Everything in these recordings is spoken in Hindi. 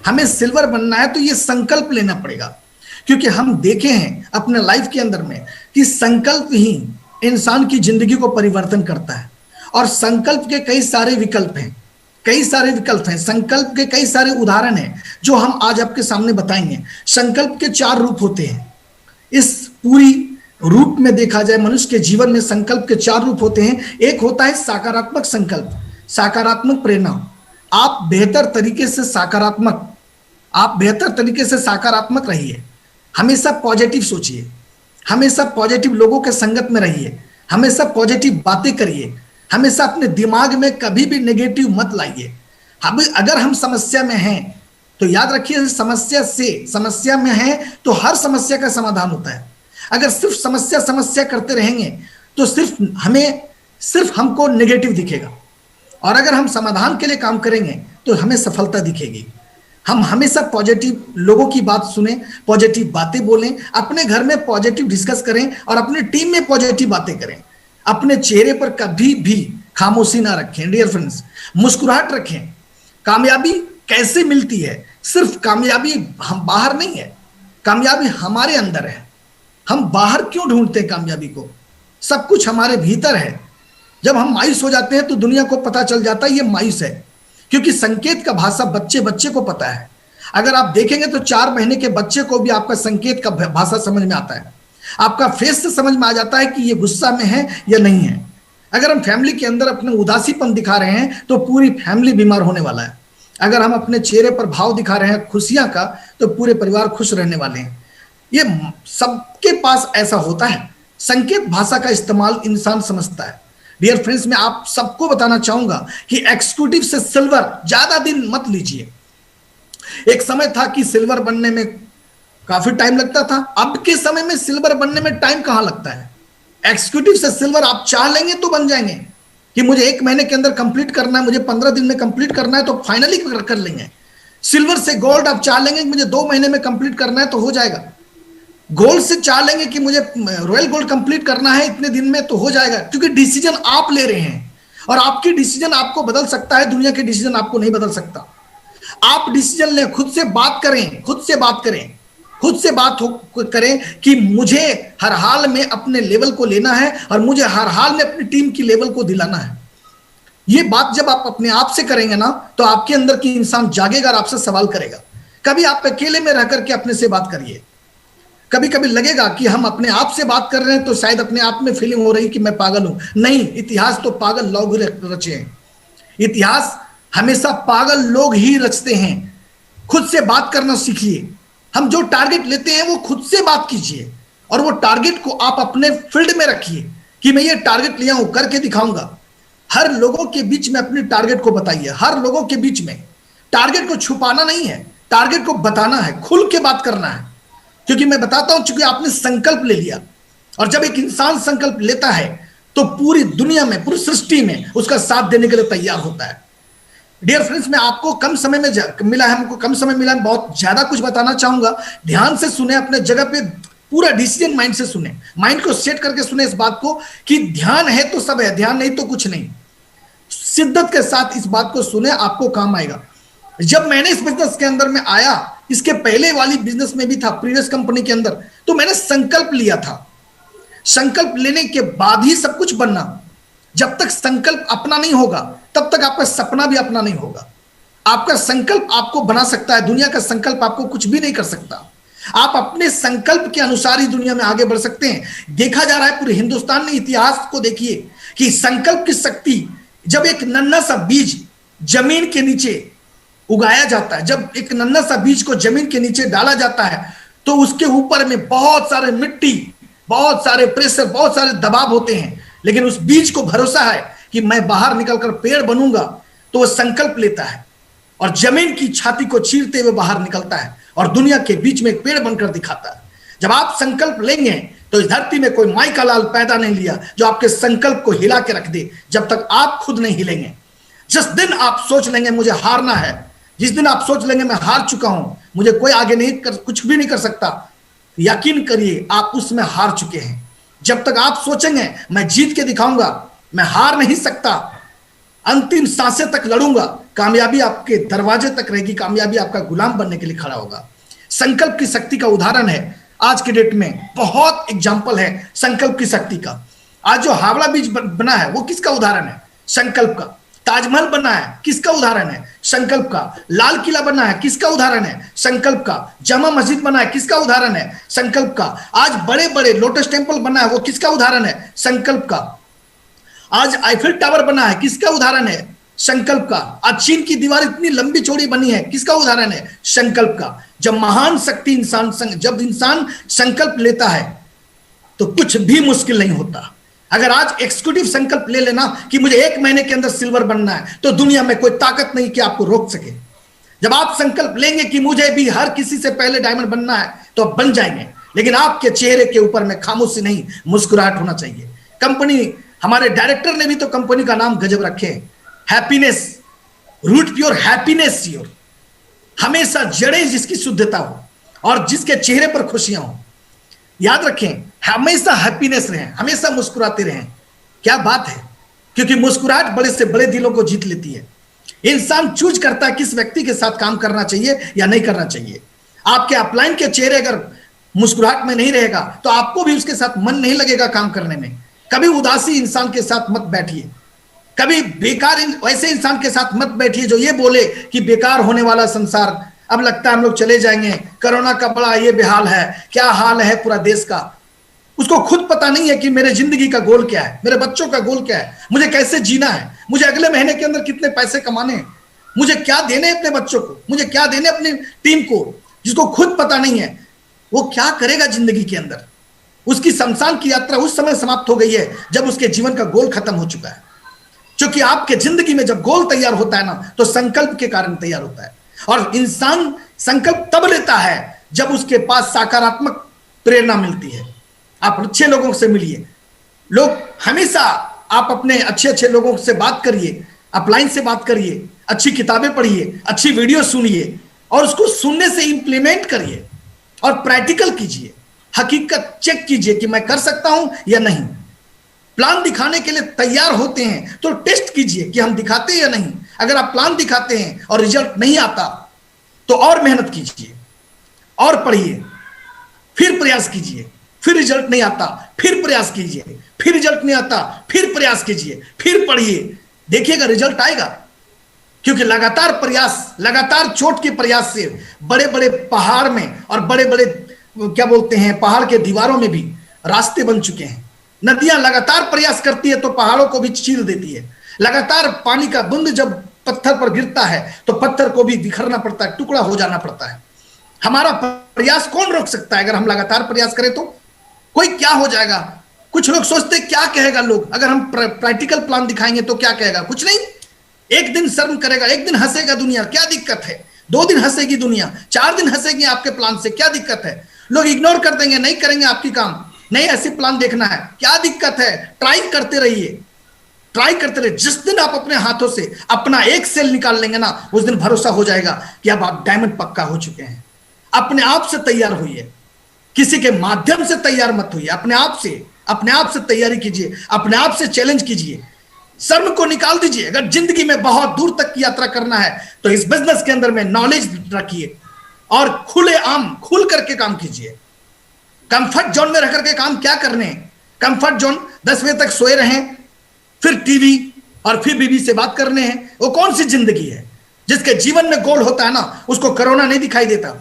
हमें सिल्वर बनना है तो ये संकल्प लेना पड़ेगा, क्योंकि हम देखे हैं अपने लाइफ के अंदर में कि संकल्प ही इंसान की जिंदगी को परिवर्तन करता है। और संकल्प के कई सारे विकल्प हैं, कई सारे विकल्प हैं, संकल्प के कई सारे उदाहरण हैं जो हम आज आपके सामने बताएंगे। संकल्प के 4 रूप होते हैं। इस पूरी रूप में देखा जाए मनुष्य के जीवन में संकल्प के 4 रूप होते हैं। एक होता है सकारात्मक संकल्प, सकारात्मक प्रेरणा। आप बेहतर तरीके से सकारात्मक रहिए, हमेशा पॉजिटिव सोचिए, हमेशा पॉजिटिव लोगों के संगत में रहिए, हमेशा पॉजिटिव बातें करिए, हमेशा अपने दिमाग में कभी भी नेगेटिव मत लाइए। अगर हम समस्या में हैं तो याद रखिए, समस्या में हैं तो हर समस्या का समाधान होता है। अगर सिर्फ समस्या करते रहेंगे तो सिर्फ हमको नेगेटिव दिखेगा, और अगर हम समाधान के लिए काम करेंगे तो हमें सफलता दिखेगी। हम हमेशा पॉजिटिव लोगों की बात सुने, पॉजिटिव बातें बोलें, अपने घर में पॉजिटिव डिस्कस करें और अपनी टीम में पॉजिटिव बातें करें। अपने चेहरे पर कभी भी खामोशी ना रखें डियर फ्रेंड्स, मुस्कुराहट रखें। कामयाबी कैसे मिलती है? सिर्फ कामयाबी हम बाहर नहीं है, कामयाबी हमारे अंदर है। हम बाहर क्यों ढूंढते हैं कामयाबी को? सब कुछ हमारे भीतर है। जब हम मायूस हो जाते हैं तो दुनिया को पता चल जाता है ये मायूस है, क्योंकि संकेत का भाषा बच्चे को पता है। अगर आप देखेंगे तो 4 महीने के बच्चे को भी आपका संकेत का भाषा समझ में आता है, आपका फेस से समझ में आ जाता है कि ये गुस्सा में है या नहीं है। अगर हम फैमिली के अंदर अपने उदासीपन दिखा रहे हैं तो पूरी फैमिली बीमार होने वाला है। अगर हम अपने चेहरे पर भाव दिखा रहे हैं खुशियां का तो पूरे परिवार खुश रहने वाले हैं। ये सबके पास ऐसा होता है। संकेत भाषा का इस्तेमाल इंसान समझता है। डियर फ्रेंड्स, मैं आप सबको बताना चाहूंगा कि एग्जीक्यूटिव से सिल्वर ज्यादा दिन मत लीजिए। एक समय था कि सिल्वर बनने में काफी टाइम लगता था, अब के समय में सिल्वर बनने में टाइम कहां लगता है। एग्जीक्यूटिव से सिल्वर आप चाह लेंगे तो बन जाएंगे कि मुझे 1 महीने के अंदर कंप्लीट करना है, मुझे 15 दिन में कंप्लीट करना है तो फाइनली कर लेंगे। सिल्वर से गोल्ड आप चाह लेंगे कि मुझे 2 महीने में कंप्लीट करना है तो हो जाएगा। गोल्ड से चाह लेंगे कि मुझे रॉयल गोल्ड कंप्लीट करना है इतने दिन में तो हो जाएगा, क्योंकि डिसीजन आप ले रहे हैं और आपकी डिसीजन आपको बदल सकता है, दुनिया के डिसीजन आपको नहीं बदल सकता। आप डिसीजन लें, खुद से बात करें, खुद से बात करें कि मुझे हर हाल में अपने लेवल को लेना है और मुझे हर हाल में अपनी टीम की लेवल को दिलाना है। ये बात जब आप अपने आप से करेंगे ना तो आपके अंदर की इंसान जागेगा और आपसे सवाल करेगा। कभी आप अकेले में रह करके अपने से बात करिए। कभी कभी लगेगा कि हम अपने आप से बात कर रहे हैं तो शायद अपने आप में फीलिंग हो रही कि मैं पागल हूं। नहीं, इतिहास तो पागल लोग रचे हैं। इतिहास हमेशा पागल लोग ही रचते हैं। खुद से बात करना सीखिए। हम जो टारगेट लेते हैं वो खुद से बात कीजिए और वो टारगेट को आप अपने फील्ड में रखिए कि मैं ये टारगेट लिया हूं, करके दिखाऊंगा। हर लोगों के बीच में अपनी टारगेट को बताइए। हर लोगों के बीच में टारगेट को छुपाना नहीं है, टारगेट को बताना है, खुल के बात करना है। क्योंकि मैं बताता हूं, चूंकि आपने संकल्प ले लिया और जब एक इंसान संकल्प लेता है तो पूरी दुनिया में, पूरी सृष्टि में उसका साथ देने के लिए तैयार होता है। डियर फ्रेंड्स, मैं आपको कम समय में मिला है, हमको कम समय मिला है, बहुत ज्यादा कुछ बताना चाहूंगा। ध्यान से सुने, अपने जगह पे पूरा डिसीजन माइंड से सुने, माइंड को सेट करके सुने इस बात को कि ध्यान है तो सब है, ध्यान नहीं तो कुछ नहीं। शिद्दत के साथ इस बात को सुने, आपको काम आएगा। जब मैंने इस बिजनेस के अंदर में आया, इसके पहले वाली बिजनेस में भी था, प्रीवियस कंपनी के अंदर, तो मैंने संकल्प लिया था। संकल्प लेने के बाद ही सब कुछ बनना। जब तक संकल्प अपना नहीं होगा तब तक आपका सपना भी अपना नहीं होगा। आपका संकल्प आपको बना सकता है, दुनिया का संकल्प आपको कुछ भी नहीं कर सकता। आप अपने संकल्प के अनुसार ही दुनिया में आगे बढ़ सकते हैं। देखा जा रहा है पूरे हिंदुस्तान में, इतिहास को देखिए कि संकल्प की शक्ति, जब एक नन्हा सा बीज जमीन के नीचे उगाया जाता है, जब एक नन्हा सा बीज को जमीन के नीचे डाला जाता है तो उसके ऊपर में बहुत सारे मिट्टी, बहुत सारे प्रेशर, बहुत सारे दबाव होते हैं, लेकिन उस बीज को भरोसा है कि मैं बाहर निकलकर पेड़ बनूंगा, तो वो संकल्प लेता है और जमीन की छाती को चीरते हुए बाहर निकलता है और दुनिया के बीच में एक पेड़ बनकर दिखाता है। जब आप संकल्प लेंगे तो इस धरती में कोई माई का लाल पैदा नहीं लिया जो आपके संकल्प को हिला के रख दे, जब तक आप खुद नहीं हिलेंगे। जिस दिन आप सोच लेंगे मुझे हारना है, जिस दिन आप सोच लेंगे मैं हार चुका हूं, मुझे कोई आगे नहीं कुछ भी नहीं कर सकता, यकीन करिए आप उसमें हार चुके हैं। जब तक आप सोचेंगे मैं जीत के दिखाऊंगा, मैं हार नहीं सकता, अंतिम सांसें तक लड़ूंगा, कामयाबी आपके दरवाजे तक रहेगी, कामयाबी आपका गुलाम बनने के लिए खड़ा होगा। संकल्प की शक्ति का उदाहरण है आज के डेट में, बहुत एग्जाम्पल है संकल्प की शक्ति का। आज जो हावड़ा ब्रिज बना है वो किसका उदाहरण है? संकल्प का। ताजमहल बना है, किसका उदाहरण है? संकल्प का। लाल किला बना है, किसका उदाहरण है? संकल्प का। जामा मस्जिद बना है, किसका उदाहरण है? संकल्प का। आज बड़े बड़े लोटस टेम्पल बना है, वो किसका उदाहरण है? संकल्प का। आज आईफिल टावर बना है, किसका उदाहरण है? संकल्प का। आज चीन की दीवार इतनी लंबी चौड़ी बनी है, किसका उदाहरण है? संकल्प का। जब महान शक्ति जब इंसान संकल्प लेता है तो कुछ भी मुश्किल नहीं होता। अगर आज एक्सिक्यूटिव संकल्प ले लेना कि मुझे 1 महीने के अंदर सिल्वर बनना है, तो दुनिया में कोई ताकत नहीं कि आपको रोक सके। जब आप संकल्प लेंगे कि मुझे भी हर किसी से पहले डायमंड बनना है, तो आप बन जाएंगे। लेकिन आपके चेहरे के ऊपर में खामोशी नहीं, मुस्कुराहट होना चाहिए। कंपनी, हमारे डायरेक्टर ने भी तो कंपनी का नाम गजब रखे, happiness, root pure happiness your. हमेशा जड़ें जिसकी शुद्धता हो और जिसके चेहरे पर खुशियां हो। याद रखें, हमेशा हैप्पीनेस रहें, हमेशा मुस्कुराते रहें। क्या बात है, क्योंकि मुस्कुराहट बड़े से बड़े दिलों को जीत लेती है। इंसान चूज करता है किस व्यक्ति के साथ काम करना चाहिए या नहीं करना चाहिए। आपके अपलाइन के चेहरे अगर मुस्कुराहट में नहीं रहेगा तो आपको भी उसके साथ मन नहीं लगेगा काम करने में। कभी उदासी इंसान के साथ मत बैठिए, कभी बेकार वैसे इंसान के साथ मत बैठिए जो ये बोले कि बेकार होने वाला संसार, अब लगता है हम लोग चले जाएंगे, कोरोना का बड़ा ये बेहाल है, क्या हाल है पूरा देश का। उसको खुद पता नहीं है कि मेरे जिंदगी का गोल क्या है, मेरे बच्चों का गोल क्या है, मुझे कैसे जीना है, मुझे अगले महीने के अंदर कितने पैसे कमाने हैं, मुझे क्या देने अपने बच्चों को, मुझे क्या देने अपनी टीम को। जिसको खुद पता नहीं है वो क्या करेगा जिंदगी के अंदर। उसकी शमशान की यात्रा उस समय समाप्त हो गई है जब उसके जीवन का गोल खत्म हो चुका है। क्योंकि आपके जिंदगी में जब गोल तैयार होता है ना, तो संकल्प के कारण तैयार होता है। और इंसान संकल्प तब लेता है जब उसके पास सकारात्मक प्रेरणा मिलती है। आप अच्छे लोगों से मिलिए, लोग हमेशा, आप अपने अच्छे अच्छे लोगों से बात करिए, अपलाइन से बात करिए, अच्छी किताबें पढ़िए, अच्छी वीडियो सुनिए और उसको सुनने से इंप्लीमेंट करिए और प्रैक्टिकल कीजिए। हकीकत चेक कीजिए कि मैं कर सकता हूं या नहीं। प्लान दिखाने के लिए तैयार होते हैं तो टेस्ट कीजिए कि हम दिखाते हैं या नहीं। अगर आप प्लान दिखाते हैं और रिजल्ट नहीं आता तो और मेहनत कीजिए और पढ़िए, फिर प्रयास कीजिए, फिर रिजल्ट नहीं आता, फिर प्रयास कीजिए, फिर रिजल्ट नहीं आता, फिर प्रयास कीजिए, फिर पढ़िए, देखिएगा रिजल्ट आएगा। क्योंकि लगातार प्रयास, लगातार चोट के प्रयास से बड़े बड़े पहाड़ में और बड़े बड़े क्या बोलते हैं पहाड़ के दीवारों में भी रास्ते बन चुके हैं। नदियां लगातार प्रयास करती है तो पहाड़ों को भी चीर देती है। लगातार पानी का बूंद जब पत्थर पर गिरता है तो पत्थर को भी बिखरना पड़ता है, टुकड़ा हो जाना पड़ता है। हमारा प्रयास कौन रोक सकता है? अगर हम लगातार प्रयास करें तो कोई क्या हो जाएगा। कुछ लोग सोचते क्या कहेगा लोग, अगर हम प्रैक्टिकल प्लान दिखाएंगे तो क्या कहेगा? कुछ नहीं, एक दिन शर्म करेगा, एक दिन हंसेगा दुनिया, क्या दिक्कत है? 2 दिन हंसेगी दुनिया, 4 दिन हंसेगी आपके प्लान से, क्या दिक्कत है? लोग इग्नोर कर देंगे, नहीं करेंगे आपकी काम, नहीं ऐसे प्लान देखना है, क्या दिक्कत है? ट्राई करते रहिए, ट्राई करते रहिए। जिस दिन आप अपने हाथों से अपना एक सेल निकाल लेंगे ना, उस दिन भरोसा हो जाएगा कि अब आप डायमंड पक्का हो चुके हैं। अपने आप से तैयार होइए, किसी के माध्यम से तैयार मत होइए, अपने आप से तैयारी कीजिए, अपने आप से चैलेंज कीजिए, शर्म को निकाल दीजिए। अगर जिंदगी में बहुत दूर तक की यात्रा करना है तो इस बिजनेस के अंदर में नॉलेज रखिए और खुले आम खुल करके काम कीजिए। कंफर्ट जोन में रह करके काम क्या करने हैं? कंफर्ट जोन 10 बजे तक सोए रहें, फिर टीवी और फिर बीवी से बात करने हैं, वो कौन सी जिंदगी है? जिसके जीवन में गोल होता है ना, उसको कोरोना नहीं दिखाई देता,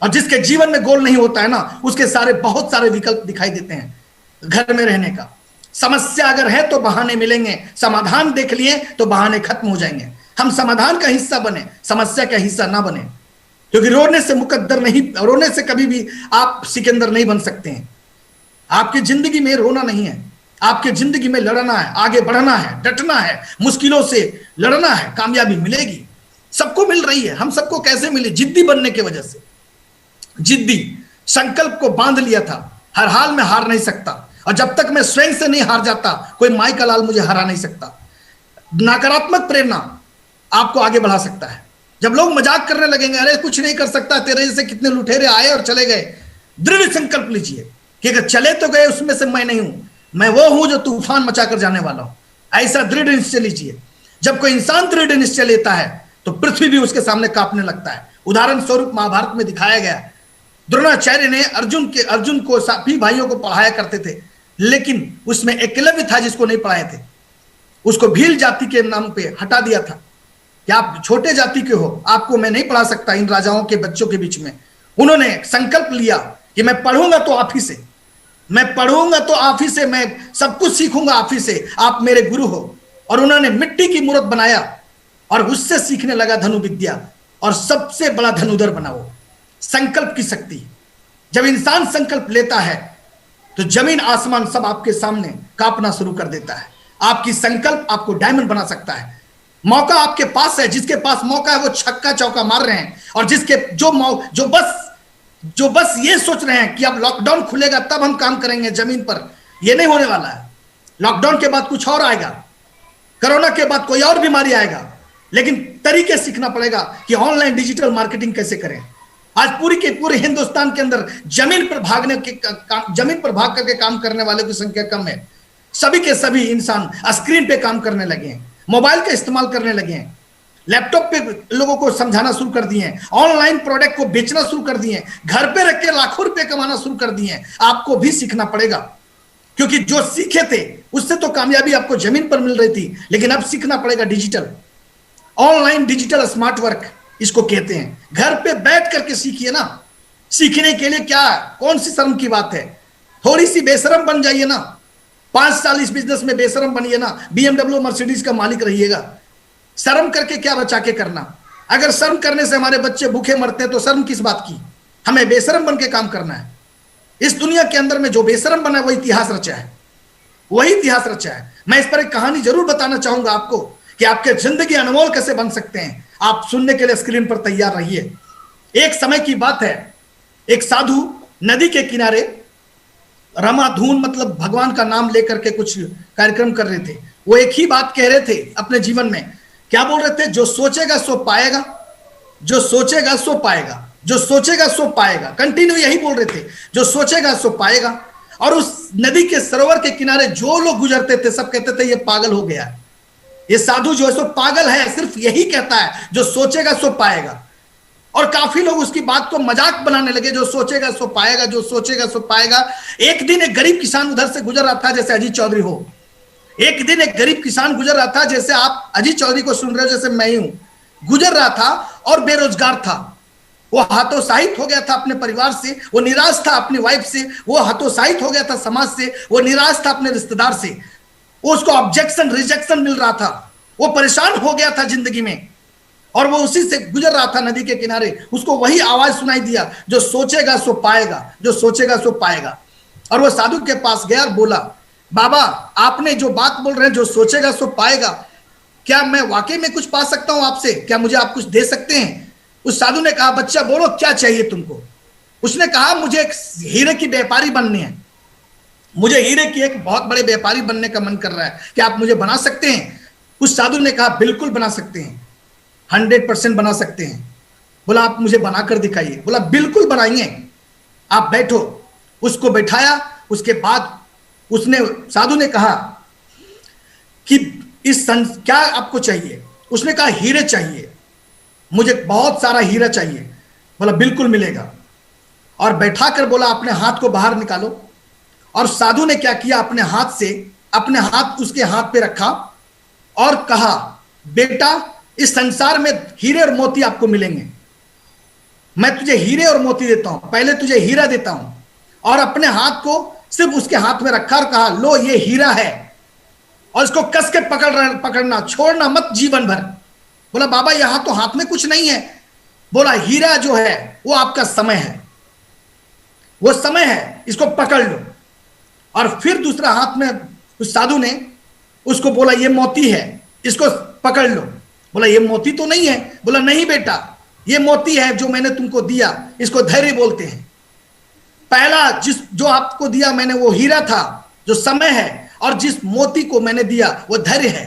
और जिसके जीवन में गोल नहीं होता है ना, उसके बहुत सारे विकल्प दिखाई देते हैं घर में रहने का। समस्या अगर है तो बहाने मिलेंगे, समाधान देख लिए तो बहाने खत्म हो जाएंगे। हम समाधान का हिस्सा बने, समस्या का हिस्सा ना बने, क्योंकि रोने से मुकद्दर नहीं, रोने से कभी भी आप सिकंदर नहीं बन सकते हैं। आपकी जिंदगी में रोना नहीं है, आपकी जिंदगी में लड़ना है, आगे बढ़ना है, डटना है, मुश्किलों से लड़ना है, कामयाबी मिलेगी। सबको मिल रही है, हम सबको कैसे मिली? जिद्दी बनने की वजह से। जिद्दी, संकल्प को बांध लिया था, हर हाल में हार नहीं सकता, और जब तक मैं स्वयं से नहीं हार जाता कोई माई का लाल मुझे हरा नहीं सकता। नकारात्मक प्रेरणा आपको आगे बढ़ा सकता है। जब लोग मजाक करने लगेंगे, अरे कुछ नहीं कर सकता, तेरे जैसे कितने लुटेरे आए और चले गए, दृढ़ संकल्प लीजिए कि अगर चले तो गए उसमें से मैं नहीं हूं, मैं वो हूं जो तूफान मचाकर जाने वाला हूं। ऐसा दृढ़ निश्चय लीजिए। जब कोई इंसान दृढ़ निश्चय लेता है तो पृथ्वी भी उसके सामने कांपने लगता है। उदाहरण स्वरूप महाभारत में दिखाया गया, द्रोणाचार्य ने अर्जुन को सभी भाइयों को पढ़ाया करते थे, लेकिन उसमें एकलव्य था जिसको नहीं पढ़ाए थे, उसको भील जाति के नाम पे हटा दिया था कि आप छोटे जाति के हो, आपको मैं नहीं पढ़ा सकता इन राजाओं के बच्चों के बीच में। उन्होंने संकल्प लिया कि मैं पढ़ूंगा तो आप ही से, मैं पढ़ूंगा तो आप ही से, मैं सब कुछ सीखूंगा आप ही से, आप मेरे गुरु हो। और उन्होंने मिट्टी की मूर्त बनाया और उससे सीखने लगा धनु विद्या, और सबसे बड़ा धनुधर बना वो। संकल्प की शक्ति, जब इंसान संकल्प लेता है तो जमीन आसमान सब आपके सामने कांपना शुरू कर देता है। आपकी संकल्प आपको डायमंड बना सकता है। मौका आपके पास है, जिसके पास मौका है वो छक्का चौका मार रहे हैं, और जिसके जो बस ये सोच रहे हैं कि अब लॉकडाउन खुलेगा तब हम काम करेंगे जमीन पर, ये नहीं होने वाला है। लॉकडाउन के बाद कुछ और आएगा, कोरोना के बाद कोई और बीमारी आएगा, लेकिन तरीके सीखना पड़ेगा कि ऑनलाइन डिजिटल मार्केटिंग कैसे करें। आज पूरी के पूरे हिंदुस्तान के अंदर जमीन पर भाग करके काम करने वालों की संख्या कम है। सभी के सभी इंसान स्क्रीन पे काम करने लगे हैं, मोबाइल का इस्तेमाल करने लगे हैं, लैपटॉप पे लोगों को समझाना शुरू कर दिए हैं, ऑनलाइन प्रोडक्ट को बेचना शुरू कर दिए हैं, घर पे रख के लाखों रुपए कमाना शुरू कर दिए हैं। आपको भी सीखना पड़ेगा, क्योंकि जो सीखे थे उससे तो कामयाबी आपको जमीन पर मिल रही थी, लेकिन अब सीखना पड़ेगा digital, online digital smart work इसको कहते हैं। घर पे बैठ करके सीखिए ना। सीखने के लिए क्या, कौन सी शर्म की बात है? थोड़ी सी बेशरम बन जाइए ना। 5 साल इस बिजनेस में बेशरम बनिए ना, BMW मर्सिडीज का मालिक रहिएगा। शर्म करके क्या बचा के करना? अगर शर्म करने से हमारे बच्चे भूखे मरते हैं तो शर्म किस बात की? हमें बेशरम बन के काम करना है। इस दुनिया के अंदर में जो बेशरम बना है वही इतिहास रचा है, वही इतिहास रचा है। मैं इस पर एक कहानी जरूर बताना चाहूंगा आपको कि आपके जिंदगी अनमोल कैसे बन सकते हैं। आप सुनने के लिए स्क्रीन पर तैयार रहिए। एक समय की बात है, एक साधु नदी के किनारे रमाधून मतलब भगवान का नाम लेकर के कुछ कार्यक्रम कर रहे थे। वो एक ही बात कह रहे थे अपने जीवन में। क्या बोल रहे थे? जो सोचेगा सो पाएगा, जो सोचेगा सो पाएगा, जो सोचेगा सो पाएगा। कंटिन्यू यही बोल रहे थे, जो सोचेगा सो पाएगा। और उस नदी के सरोवर के किनारे जो लोग गुजरते थे सब कहते थे ये पागल हो गया, ये साधु जो है सो पागल है, सिर्फ यही कहता है जो सोचेगा सो पाएगा। और काफी लोग उसकी बात को मजाक बनाने लगे, जो सोचेगा सो पाएगा, जो सोचेगा सो पाएगा। एक दिन एक गरीब किसान उधर से गुजर रहा था, जैसे अजीत चौधरी हो। एक दिन एक गरीब किसान गुजर रहा था, जैसे आप अजीत चौधरी को सुन रहे हो, जैसे मैं ही हूं, गुजर रहा था और बेरोजगार था। वो हतोत्साहित हो गया था अपने परिवार से, वो निराश था अपनी वाइफ से, वो हतोत्साहित हो गया था समाज से, वो निराश था अपने रिश्तेदार से, वो उसको ऑब्जेक्शन रिजेक्शन मिल रहा था, वो परेशान हो गया था जिंदगी में। और वो उसी से गुजर रहा था नदी के किनारे। उसको वही आवाज सुनाई दिया, जो सोचेगा सो पाएगा, जो सोचेगा सो पाएगा। और वो साधु के पास गया और बोला, बाबा आपने जो बात बोल रहे हैं, जो सोचेगा सो पाएगा, क्या मैं वाकई में कुछ पा सकता हूं आपसे? क्या मुझे आप कुछ दे सकते हैं? उस साधु ने कहा, बच्चा बोलो क्या चाहिए तुमको? उसने कहा, मुझे एक हीरे की व्यापारी बननी है, मुझे हीरे की एक बहुत बड़े व्यापारी बनने का मन कर रहा है, क्या आप मुझे बना सकते हैं? उस साधु ने कहा, बिल्कुल बना सकते हैं, 100% बना सकते हैं। बोला, आप मुझे बनाकर दिखाइए। बोला, बिल्कुल बनाइए, आप बैठो। उसको बैठाया। उसके बाद उसने साधु ने कहा कि क्या आपको चाहिए? उसने कहा, हीरे चाहिए, मुझे बहुत सारा हीरा चाहिए। बोला, बिल्कुल मिलेगा। और बैठाकर बोला, अपने हाथ को बाहर निकालो। और साधु ने क्या किया, अपने हाथ उसके हाथ पे रखा और कहा, बेटा इस संसार में हीरे और मोती आपको मिलेंगे, मैं तुझे हीरे और मोती देता हूं, पहले तुझे हीरा देता हूं। और अपने हाथ को सिर्फ उसके हाथ में रखा और कहा, लो ये हीरा है, और इसको कस के पकड़ना, छोड़ना मत जीवन भर। बोला, बाबा यहां तो हाथ में कुछ नहीं है। बोला, हीरा जो है वो आपका समय है, वो समय है, इसको पकड़ लो। और फिर दूसरा हाथ में उस साधु ने उसको बोला, ये मोती है, इसको पकड़ लो। बोला, ये मोती तो नहीं है। बोला, नहीं बेटा, ये मोती है जो मैंने तुमको दिया, इसको धैर्य बोलते हैं। पहला जो आपको दिया मैंने वो हीरा था जो समय है, और जिस मोती को मैंने दिया वो धैर्य है।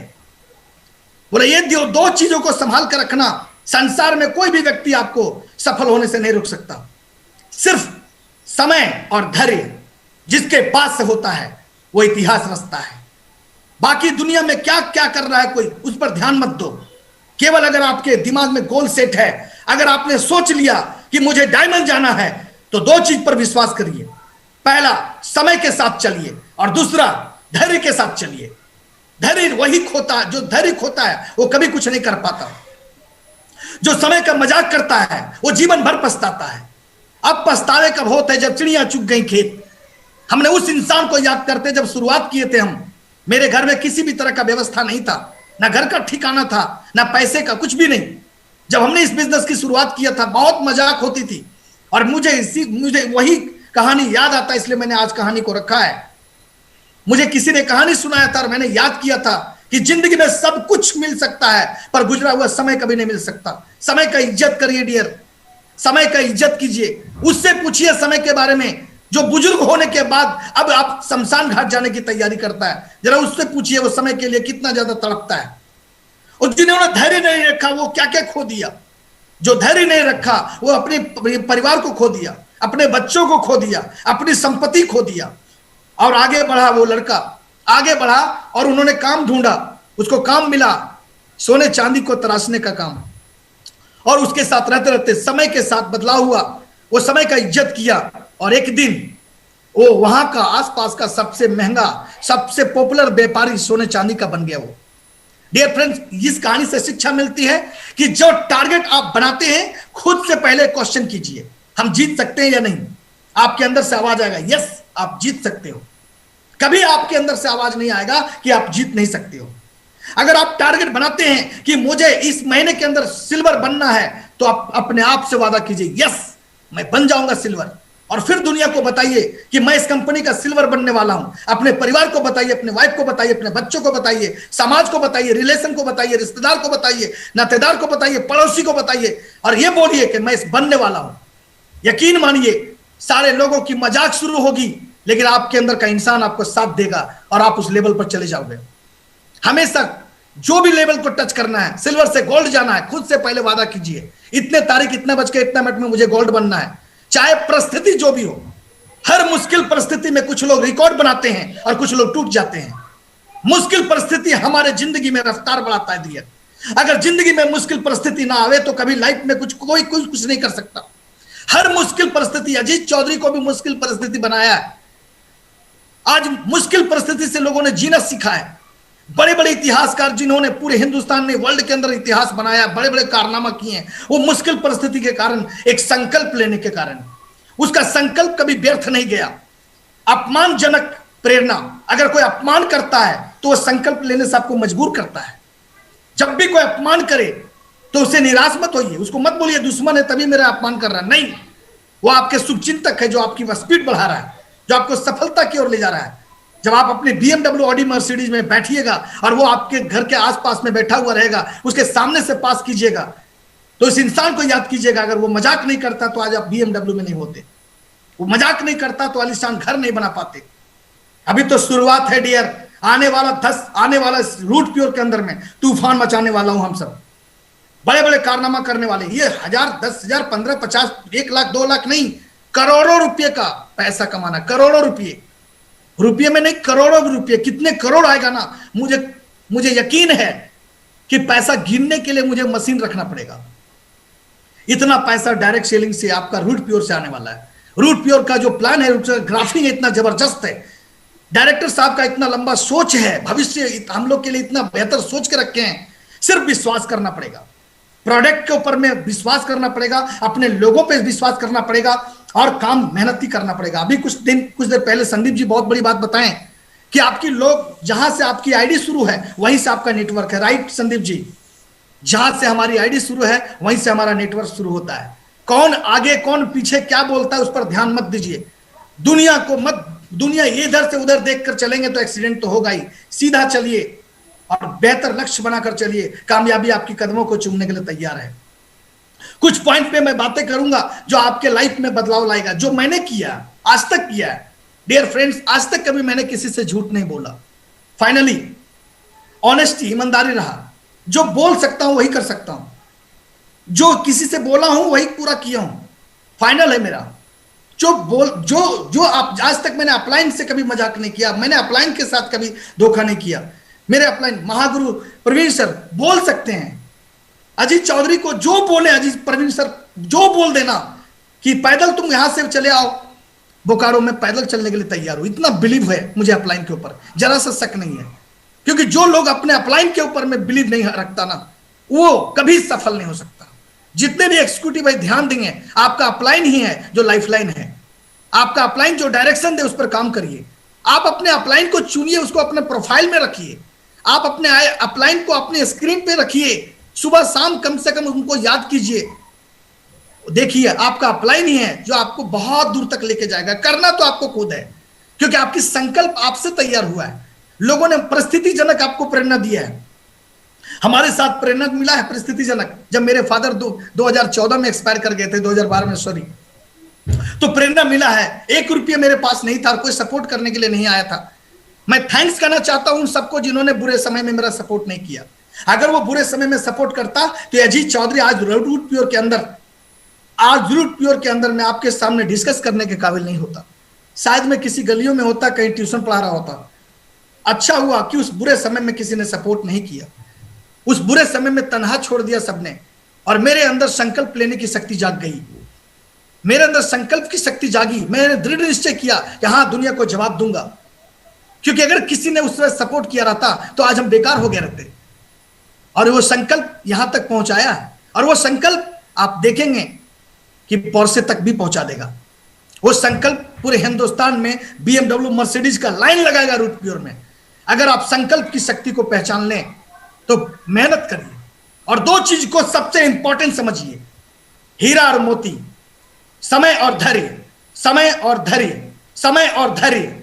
बोला, ये दो चीजों को संभाल कर रखना, संसार में कोई भी व्यक्ति आपको सफल होने से नहीं रोक सकता। सिर्फ समय और धैर्य जिसके पास से होता है वो इतिहास रचता है। बाकी दुनिया में क्या क्या कर रहा है कोई, उस पर ध्यान मत दो। केवल अगर आपके दिमाग में गोल सेट है, अगर आपने सोच लिया कि मुझे डायमंड जाना है, तो दो चीज पर विश्वास करिए। पहला, समय के साथ चलिए, और दूसरा, धैर्य के साथ चलिए। धैर्य वही खोता, जो धैर्य खोता है वो कभी कुछ नहीं कर पाता। जो समय का मजाक करता है वो जीवन भर पछताता है। अब पछतावे कब होता है? जब चिड़िया चुग गई खेत। हमने उस इंसान को याद करते जब शुरुआत किए थे हम। मेरे घर में किसी भी तरह का व्यवस्था नहीं था, ना घर का ठिकाना था, ना पैसे का, कुछ भी नहीं। जब हमने इस बिजनेस की शुरुआत किया था, बहुत मजाक होती थी, और मुझे वही कहानी याद आता, इसलिए मैंने आज कहानी को रखा है। मुझे किसी ने कहानी सुनाया था और मैंने याद किया था कि जिंदगी में सब कुछ मिल सकता है, पर गुजरा हुआ समय कभी नहीं मिल सकता। समय का इज्जत करिए डियर, समय का इज्जत कीजिए। उससे पूछिए समय के बारे में जो बुजुर्ग होने के बाद अब आप शमशान घाट जाने की तैयारी करता है। जरा उससे पूछिए वो समय के लिए कितना ज्यादा तड़पता है। और जिन्होंने धैर्य नहीं रखा वो क्या क्या खो दिया। जो धैर्य नहीं रखा वो अपने परिवार को खो दिया, अपने बच्चों को खो दिया, अपनी संपत्ति खो दिया। और आगे बढ़ा वो लड़का, आगे बढ़ा और उन्होंने काम ढूंढा, उसको काम मिला, सोने चांदी को तराशने का काम। और उसके साथ रहते रहते समय के साथ बदलाव हुआ। वो समय का इज्जत किया, और एक दिन वो वहां का आसपास का सबसे महंगा, सबसे पॉपुलर व्यापारी सोने चांदी का बन गया वो। डियर फ्रेंड्स, इस कहानी से शिक्षा मिलती है कि जो टारगेट आप बनाते हैं, खुद से पहले क्वेश्चन कीजिए, हम जीत सकते हैं या नहीं। आपके अंदर से आवाज आएगा, यस आप जीत सकते हो। कभी आपके अंदर से आवाज नहीं आएगा कि आप जीत नहीं सकते हो। अगर आप टारगेट बनाते हैं कि मुझे इस महीने के अंदर सिल्वर बनना है, तो आप अपने आप से वादा कीजिए, यस मैं बन जाऊंगा सिल्वर। और फिर दुनिया को बताइए कि मैं इस कंपनी का सिल्वर बनने वाला हूं। अपने परिवार को बताइए, अपने वाइफ को बताइए, अपने बच्चों को बताइए, समाज को बताइए, रिलेशन को बताइए, रिश्तेदार को बताइए, नातेदार को बताइए, पड़ोसी को बताइए, और यह बोलिए कि मैं इस बनने वाला हूं। यकीन मानिए, सारे लोगों की मजाक शुरू होगी, लेकिन आपके अंदर का इंसान आपको साथ देगा और आप उस लेवल पर चले जाओगे। हमेशा जो भी लेवल को टच करना है, सिल्वर से गोल्ड जाना है, खुद से पहले वादा कीजिए, इतने तारीख इतने बज के इतने मिनट में मुझे गोल्ड बनना है। चाहे परिस्थिति जो भी हो, हर मुश्किल परिस्थिति में कुछ लोग रिकॉर्ड बनाते हैं और कुछ लोग टूट जाते हैं। मुश्किल परिस्थिति हमारे जिंदगी में रफ्तार बढ़ाता है दिया। अगर जिंदगी में मुश्किल परिस्थिति ना आवे तो कभी लाइफ में कोई कुछ नहीं कर सकता। हर मुश्किल परिस्थिति, अजीत चौधरी को भी मुश्किल परिस्थिति बनाया है। आज मुश्किल परिस्थिति से लोगों ने जीना सीखा है। बड़े बड़े इतिहासकार जिन्होंने पूरे हिंदुस्तान ने, वर्ल्ड के अंदर इतिहास बनाया, बड़े बड़े कारनामा किए हैं, वो मुश्किल परिस्थिति के कारण, एक संकल्प लेने के कारण। उसका संकल्प कभी व्यर्थ नहीं गया। अपमानजनक प्रेरणा, अगर कोई अपमान करता है तो वह संकल्प लेने से आपको मजबूर करता है। जब भी कोई अपमान करे तो उसे निराश मत होइए, उसको मत बोलिए दुश्मन है तभी मेरा अपमान कर रहा है। नहीं, वो आपके शुभचिंतक है जो आपकी स्पीड बढ़ा रहा है, जो आपको सफलता की ओर ले जा रहा है। जब आप अपने BMW, ऑडी, मर्सिडीज में बैठिएगा और वो आपके घर के आसपास में बैठा हुआ रहेगा, उसके सामने से पास कीजिएगा, तो इस इंसान को याद कीजिएगा, अगर वो मजाक नहीं करता तो आज आप BMW में नहीं होते। वो मजाक नहीं करता तो आलीशान घर नहीं बना पाते। अभी तो शुरुआत है डियर। आने वाला रूट प्योर के अंदर में तूफान मचाने वाला हूं। हम सब बड़े बड़े कारनामा करने वाले। ये 1000, 10,000, 15, 50, 1 लाख, 2 लाख नहीं, करोड़ों रुपये का पैसा कमाना। करोड़ों रुपये में नहीं, करोड़ों रुपये। कितने करोड़ आएगा ना, मुझे यकीन है कि पैसा गिनने के लिए मुझे मशीन रखना पड़ेगा। इतना पैसा डायरेक्ट सेलिंग से, आपका रूट प्योर से आने वाला है। रूट प्योर का जो प्लान है, ग्राफिंग इतना जबरदस्त है, डायरेक्टर साहब का इतना लंबा सोच है, भविष्य हम लोग के लिए इतना बेहतर सोच के रखे हैं। सिर्फ विश्वास करना पड़ेगा, प्रोडक्ट के ऊपर में विश्वास करना पड़ेगा, अपने लोगों पे विश्वास करना पड़ेगा, और काम मेहनती करना पड़ेगा। अभी कुछ देर पहले संदीप जी बहुत बड़ी बात बताएं कि आपकी लोग, जहां से आपकी आईडी शुरू है वहीं से आपका नेटवर्क है। राइट संदीप जी, जहां से हमारी आईडी शुरू है वहीं से हमारा नेटवर्क शुरू होता है। कौन आगे कौन पीछे क्या बोलता है उस पर ध्यान मत दीजिए। दुनिया इधर से उधर देखकर चलेंगे तो एक्सीडेंट तो होगा ही। सीधा चलिए और बेहतर लक्ष्य बनाकर चलिए, कामयाबी आपकी कदमों को चूमने के लिए तैयार है। कुछ पॉइंट पे मैं बातें करूंगा जो आपके लाइफ में बदलाव लाएगा, जो मैंने किया, आज तक किया है। डियर फ्रेंड्स, आज तक कभी मैंने किसी से झूठ नहीं बोला। फाइनली ऑनेस्टी, ईमानदारी रहा। जो बोल सकता हूं वही कर सकता हूं, जो किसी से बोला हूं वही पूरा किया हूं। फाइनल है मेरा। जो आप आज तक, मैंने अपलाइन से कभी मजाक नहीं किया, मैंने अपलाइन के साथ कभी धोखा नहीं किया। मेरे अपलाइन महागुरु प्रवीण सर बोल सकते हैं, अजीत चौधरी को जो बोले, अजीत प्रवीण सर जो बोल देना कि पैदल तुम यहां से चले आओ बोकारो में, पैदल चलने के लिए तैयार हूं। इतना बिलीव है मुझे अपलाइन के ऊपर, जरा सा शक नहीं है। क्योंकि जो लोग अपने अपलाइन के ऊपर में बिलीव नहीं रखता ना, वो कभी सफल नहीं हो सकता। जितने भी एग्जीक्यूटिव भाई ध्यान देंगे, आपका अपलाइन ही है जो लाइफलाइन है। आपका अपलाइन जो डायरेक्शन दे उस पर काम करिए। आप अपने अपलाइन को चुनिए, उसको अपने प्रोफाइल में रखिए। आप अपने अपलाइन को अपने स्क्रीन पे रखिए, सुबह शाम कम से कम उनको याद कीजिए। देखिए आपका अपलाइन ही है जो आपको बहुत दूर तक लेके जाएगा। करना तो आपको खुद है, क्योंकि आपकी संकल्प आपसे तैयार हुआ है। लोगों ने परिस्थितिजनक आपको प्रेरणा दिया है। हमारे साथ प्रेरणा मिला है परिस्थितिजनक। जब मेरे फादर 2014 में एक्सपायर कर गए थे, 2012 में सॉरी, तो प्रेरणा मिला है। 1 रुपया मेरे पास नहीं था, कोई सपोर्ट करने के लिए नहीं आया था। मैं थैंक्स करना चाहता हूं उन सबको जिन्होंने बुरे समय में मेरा सपोर्ट नहीं किया। अगर वो बुरे समय में सपोर्ट करता तो अजीत चौधरी आज रूट प्योर के अंदर मैं आपके सामने डिस्कस करने के काबिल नहीं होता। शायद मैं किसी गलियों में होता, कहीं ट्यूशन पढ़ा रहा होता। अच्छा हुआ कि उस बुरे समय में किसी ने सपोर्ट नहीं किया। उस बुरे समय में तन्हा छोड़ दिया सबने, और मेरे अंदर संकल्प लेने की शक्ति जाग गई। मेरे अंदर संकल्प की शक्ति जागी। मैंने दृढ़ निश्चय किया कि हाँ, दुनिया को जवाब दूंगा। क्योंकि अगर किसी ने उस समय सपोर्ट किया रहता तो आज हम बेकार हो गए रहते। और वो संकल्प यहां तक पहुंचाया है, और वो संकल्प आप देखेंगे कि पोर्शे तक भी पहुंचा देगा। वो संकल्प पूरे हिंदुस्तान में BMW मर्सिडीज का लाइन लगाएगा रूट प्योर में। अगर आप संकल्प की शक्ति को पहचान लें तो मेहनत करिए। और 2 चीज को सबसे इंपॉर्टेंट समझिए, हीरा और मोती, समय और धैर्य। समय और धैर्य, समय और धैर्य।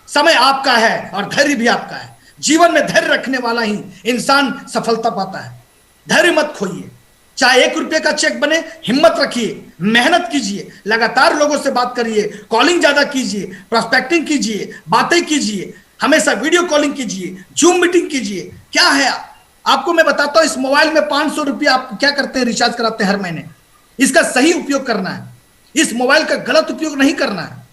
समय आपका है और धैर्य भी आपका है। जीवन में धैर्य रखने वाला ही इंसान सफलता पाता है। धैर्य मत खोइए। चाहे 1 रुपये का चेक बने, हिम्मत रखिए, मेहनत कीजिए, लगातार लोगों से बात करिए, कॉलिंग ज्यादा कीजिए, प्रोस्पेक्टिंग कीजिए, बातें कीजिए, हमेशा वीडियो कॉलिंग कीजिए, जूम मीटिंग कीजिए। क्या है आपको मैं बताता हूं, इस मोबाइल में 500 रुपया आप क्या करते हैं, रिचार्ज कराते हैं हर महीने। इसका सही उपयोग करना है, इस मोबाइल का गलत उपयोग नहीं करना है।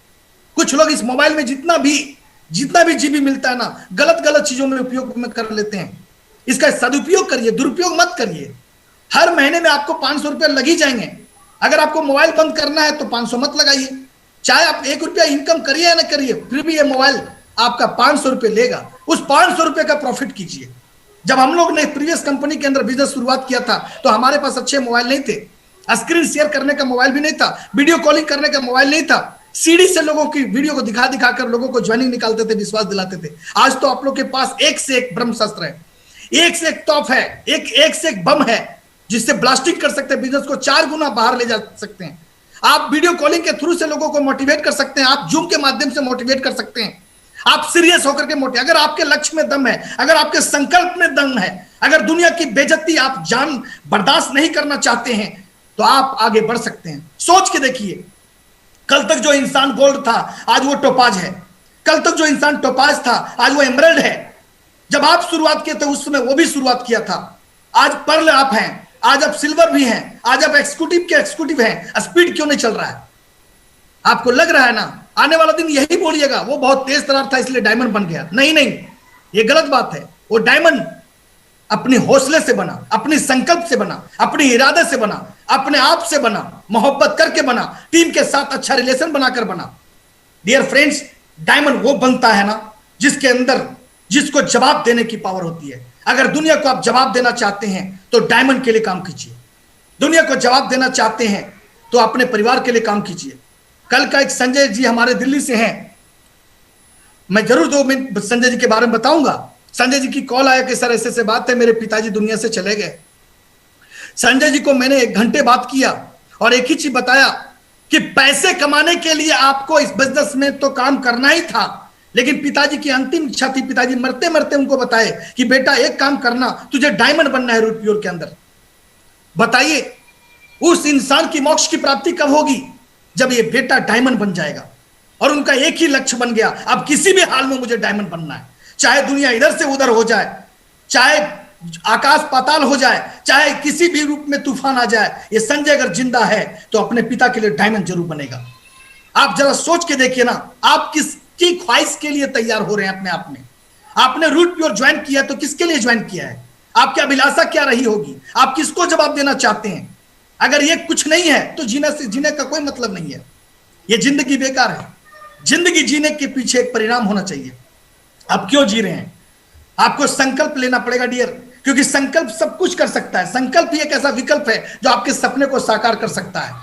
कुछ लोग इस मोबाइल में जितना भी जीबी मिलता है ना, गलत चीजों में उपयोग में कर लेते हैं। इसका सदुपयोग करिए, दुरुपयोग मत करिए। हर महीने में आपको 500 रुपया लग ही जाएंगे। अगर आपको मोबाइल बंद करना है तो 500 मत लगाइए। चाहे आप 1 रुपया इनकम करिए या ना करिए, फिर भी ये मोबाइल आपका 500 रुपये लेगा। उस 500 रुपये का प्रॉफिट कीजिए। जब हम लोग ने प्रीवियस कंपनी के अंदर बिजनेस शुरुआत किया था तो हमारे पास अच्छे मोबाइल नहीं थे, स्क्रीन शेयर करने का मोबाइल भी नहीं था, वीडियो कॉलिंग करने का मोबाइल नहीं था। सीडी से लोगों की वीडियो को दिखा कर लोगों को ज्वाइनिंग निकालते थे, विश्वास दिलाते थे। आज तो आप लोग के पास एक से एक ब्रह्मशस्त्र है, एक से एक तोप है, एक से एक बम है, जिससे ब्लास्टिंग कर सकते हैं, बिजनेस को 4 गुना बाहर ले जा सकते हैं। आप वीडियो कॉलिंग के थ्रू से लोगों को मोटिवेट कर सकते हैं, आप जूम के माध्यम से मोटिवेट कर सकते हैं, आप सीरियस होकर के अगर आपके लक्ष्य में दम है, अगर आपके संकल्प में दम है, अगर दुनिया की बेइज्जती आप जान बर्दाश्त नहीं करना चाहते हैं तो आप आगे बढ़ सकते हैं। सोच के देखिए, कल तक जो इंसान गोल्ड था आज वो टोपाज है, कल तक जो इंसान टोपाज था आज वो एमराल्ड है। जब आप शुरुआत किए थे उस समय वो भी शुरुआत किया था। आज पर्ल आप हैं, आज आप सिल्वर भी हैं, आज आप एक्सिक्यूटिव के एक्सिक्यूटिव हैं। स्पीड क्यों नहीं चल रहा है? आपको लग रहा है ना आने वाला दिन यही बोलिएगा वो बहुत तेज तरार था इसलिए डायमंड बन गया। नहीं, ये गलत बात है। वो डायमंड अपने हौसले से बना, अपने संकल्प से बना, अपने इरादे से बना, अपने आप से बना, मोहब्बत करके बना, टीम के साथ अच्छा रिलेशन बनाकर बना। डियर फ्रेंड्स, डायमंड वो बनता है ना जिसके अंदर जिसको जवाब देने की पावर होती है। अगर दुनिया को आप जवाब देना चाहते हैं तो डायमंड के लिए काम कीजिए। दुनिया को जवाब देना चाहते हैं तो अपने परिवार के लिए काम कीजिए। कल का एक संजय जी हमारे दिल्ली से हैं, मैं जरूर 2 मिनट संजय जी के बारे में बताऊंगा। संजय जी की कॉल आया कि सर ऐसे से बात है, मेरे पिताजी दुनिया से चले गए। संजय जी को मैंने 1 घंटे बात किया और एक ही चीज बताया कि पैसे कमाने के लिए आपको इस बिजनेस में तो काम करना ही था, लेकिन पिताजी की अंतिम इच्छा थी, पिताजी मरते मरते उनको बताए कि बेटा एक काम करना, तुझे डायमंड बनना है रूट प्योर के अंदर। बताइए उस इंसान की मोक्ष की प्राप्ति कब होगी? जब ये बेटा डायमंड बन जाएगा। और उनका एक ही लक्ष्य बन गया, अब किसी भी हाल में मुझे डायमंड बनना है, चाहे दुनिया इधर से उधर हो जाए, चाहे आकाश पाताल हो जाए, चाहे किसी भी रूप में तूफान आ जाए। ये संजय अगर जिंदा है तो अपने पिता के लिए डायमंड जरूर बनेगा। आप जरा सोच के देखिए ना, आप किसकी ख्वाहिश के लिए तैयार हो रहे हैं अपने आप में? आपने रूट प्योर ज्वाइन किया तो किसके लिए ज्वाइन किया है? आपकी अभिलाषा क्या रही होगी? आप किसको जवाब देना चाहते हैं? अगर ये कुछ नहीं है तो जीने का कोई मतलब नहीं है। ये जिंदगी बेकार है। जिंदगी जीने के पीछे एक परिणाम होना चाहिए। आप क्यों जी रहे हैं? आपको संकल्प लेना पड़ेगा डियर, क्योंकि संकल्प सब कुछ कर सकता है। संकल्प ही एक ऐसा विकल्प है जो आपके सपने को साकार कर सकता है।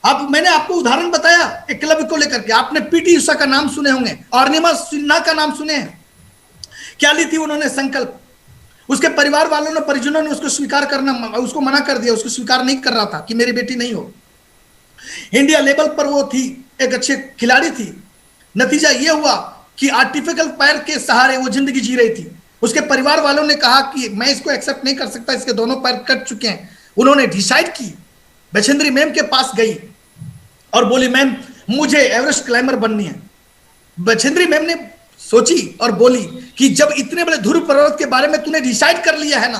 अब मैंने आपको उदाहरण बताया एकलव्य को लेकर के। आपने पीटी उषा का नाम सुने होंगे, अरुणिमा सिन्हा का नाम सुने हैं। क्या ली थी उन्होंने? संकल्प। उसके परिवार वालों ने, परिजनों ने उसको स्वीकार करना, उसको मना कर दिया। उसको स्वीकार नहीं कर रहा था कि मेरी बेटी नहीं हो। इंडिया लेवल पर वो थी, एक अच्छे खिलाड़ी थी। नतीजा ये हुआ कि आर्टिफिशियल पैर के सहारे वो जिंदगी जी रही थी। उसके परिवार वालों ने कहा कि मैं इसको एक्सेप्ट नहीं कर सकता, इसके दोनों पैर कट चुके हैं। उन्होंने डिसाइड की, बछेंद्री मैम के पास गई और बोली मैम मुझे एवरेस्ट क्लाइंबर बननी है। बछेंद्री मैम ने सोची और बोली कि जब इतने बड़े ध्रुव पर्वत के बारे में तूने डिसाइड कर लिया है ना,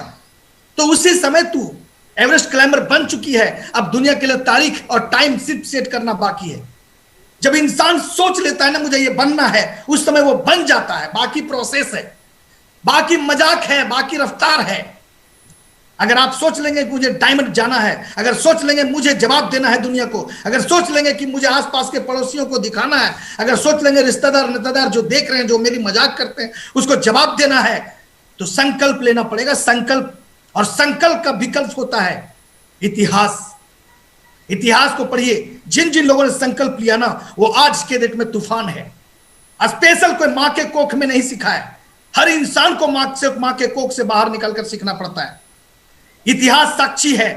तो उसी समय तू एवरेस्ट क्लाइंबर बन चुकी है। अब दुनिया के लिए तारीख और टाइम सिर्फ सेट करना बाकी है। जब इंसान सोच लेता है ना मुझे ये बनना है, उस समय वो बन जाता है। बाकी प्रोसेस है, बाकी मजाक है, बाकी रफ्तार है। अगर आप सोच लेंगे कि मुझे डायमंड जाना है, अगर सोच लेंगे मुझे जवाब देना है दुनिया को, अगर सोच लेंगे कि मुझे आसपास के पड़ोसियों को दिखाना है, अगर सोच लेंगे रिश्तेदार नेतादार जो देख रहे हैं, जो मेरी मजाक करते हैं, उसको जवाब देना है, तो संकल्प लेना पड़ेगा। संकल्प, और संकल्प का विकल्प होता है इतिहास। इतिहास को पढ़िए। जिन जिन लोगों ने संकल्प लिया ना, वो आज के डेट में तूफान है। स्पेशल कोई मां के कोख में नहीं सीखा है। हर इंसान को मां के कोख से बाहर निकलकर सीखना पड़ता है। इतिहास साक्षी है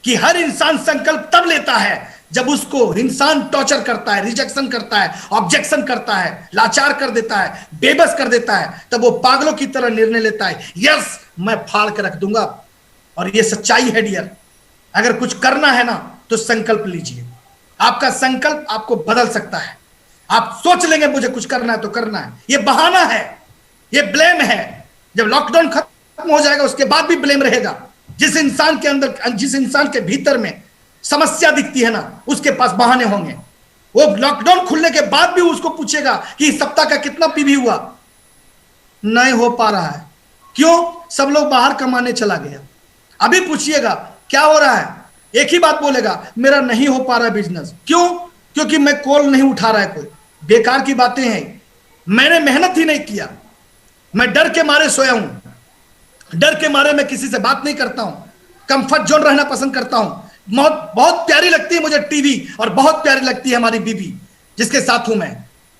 कि हर इंसान संकल्प तब लेता है जब उसको इंसान टॉर्चर करता है, रिजेक्शन करता है, ऑब्जेक्शन करता है, लाचार कर देता है, बेबस कर देता है, तब वो पागलों की तरह निर्णय लेता है, यस मैं फाड़ के रख दूंगा। और ये सच्चाई है डियर। अगर कुछ करना है ना तो संकल्प लीजिए। आपका संकल्प आपको बदल सकता है। आप सोच लेंगे मुझे कुछ करना है तो करना है, ये बहाना है, ये ब्लेम है। जब लॉकडाउन खत्म हो जाएगा उसके बाद भी ब्लेम रहेगा। जिस इंसान के अंदर, जिस इंसान के भीतर में समस्या दिखती है ना, उसके पास बहाने होंगे। वो लॉकडाउन खुलने के बाद भी उसको पूछेगा कि इस सप्ताह का कितना पीवी हुआ, नहीं हो पा रहा है। क्यों? सब लोग बाहर कमाने चला गया। अभी पूछिएगा क्या हो रहा है, एक ही बात बोलेगा, मेरा नहीं हो पा रहा है बिजनेस। क्यों? क्योंकि मैं कॉल नहीं उठा रहा है कोई। बेकार की बातें हैं। मैंने मेहनत ही नहीं किया, मैं डर के मारे सोया हूं, डर के मारे मैं किसी से बात नहीं करता हूं, कंफर्ट जोन रहना पसंद करता हूं। बहुत प्यारी लगती है मुझे टीवी, और बहुत प्यारी लगती है हमारी बीबी जिसके साथ हूं मैं।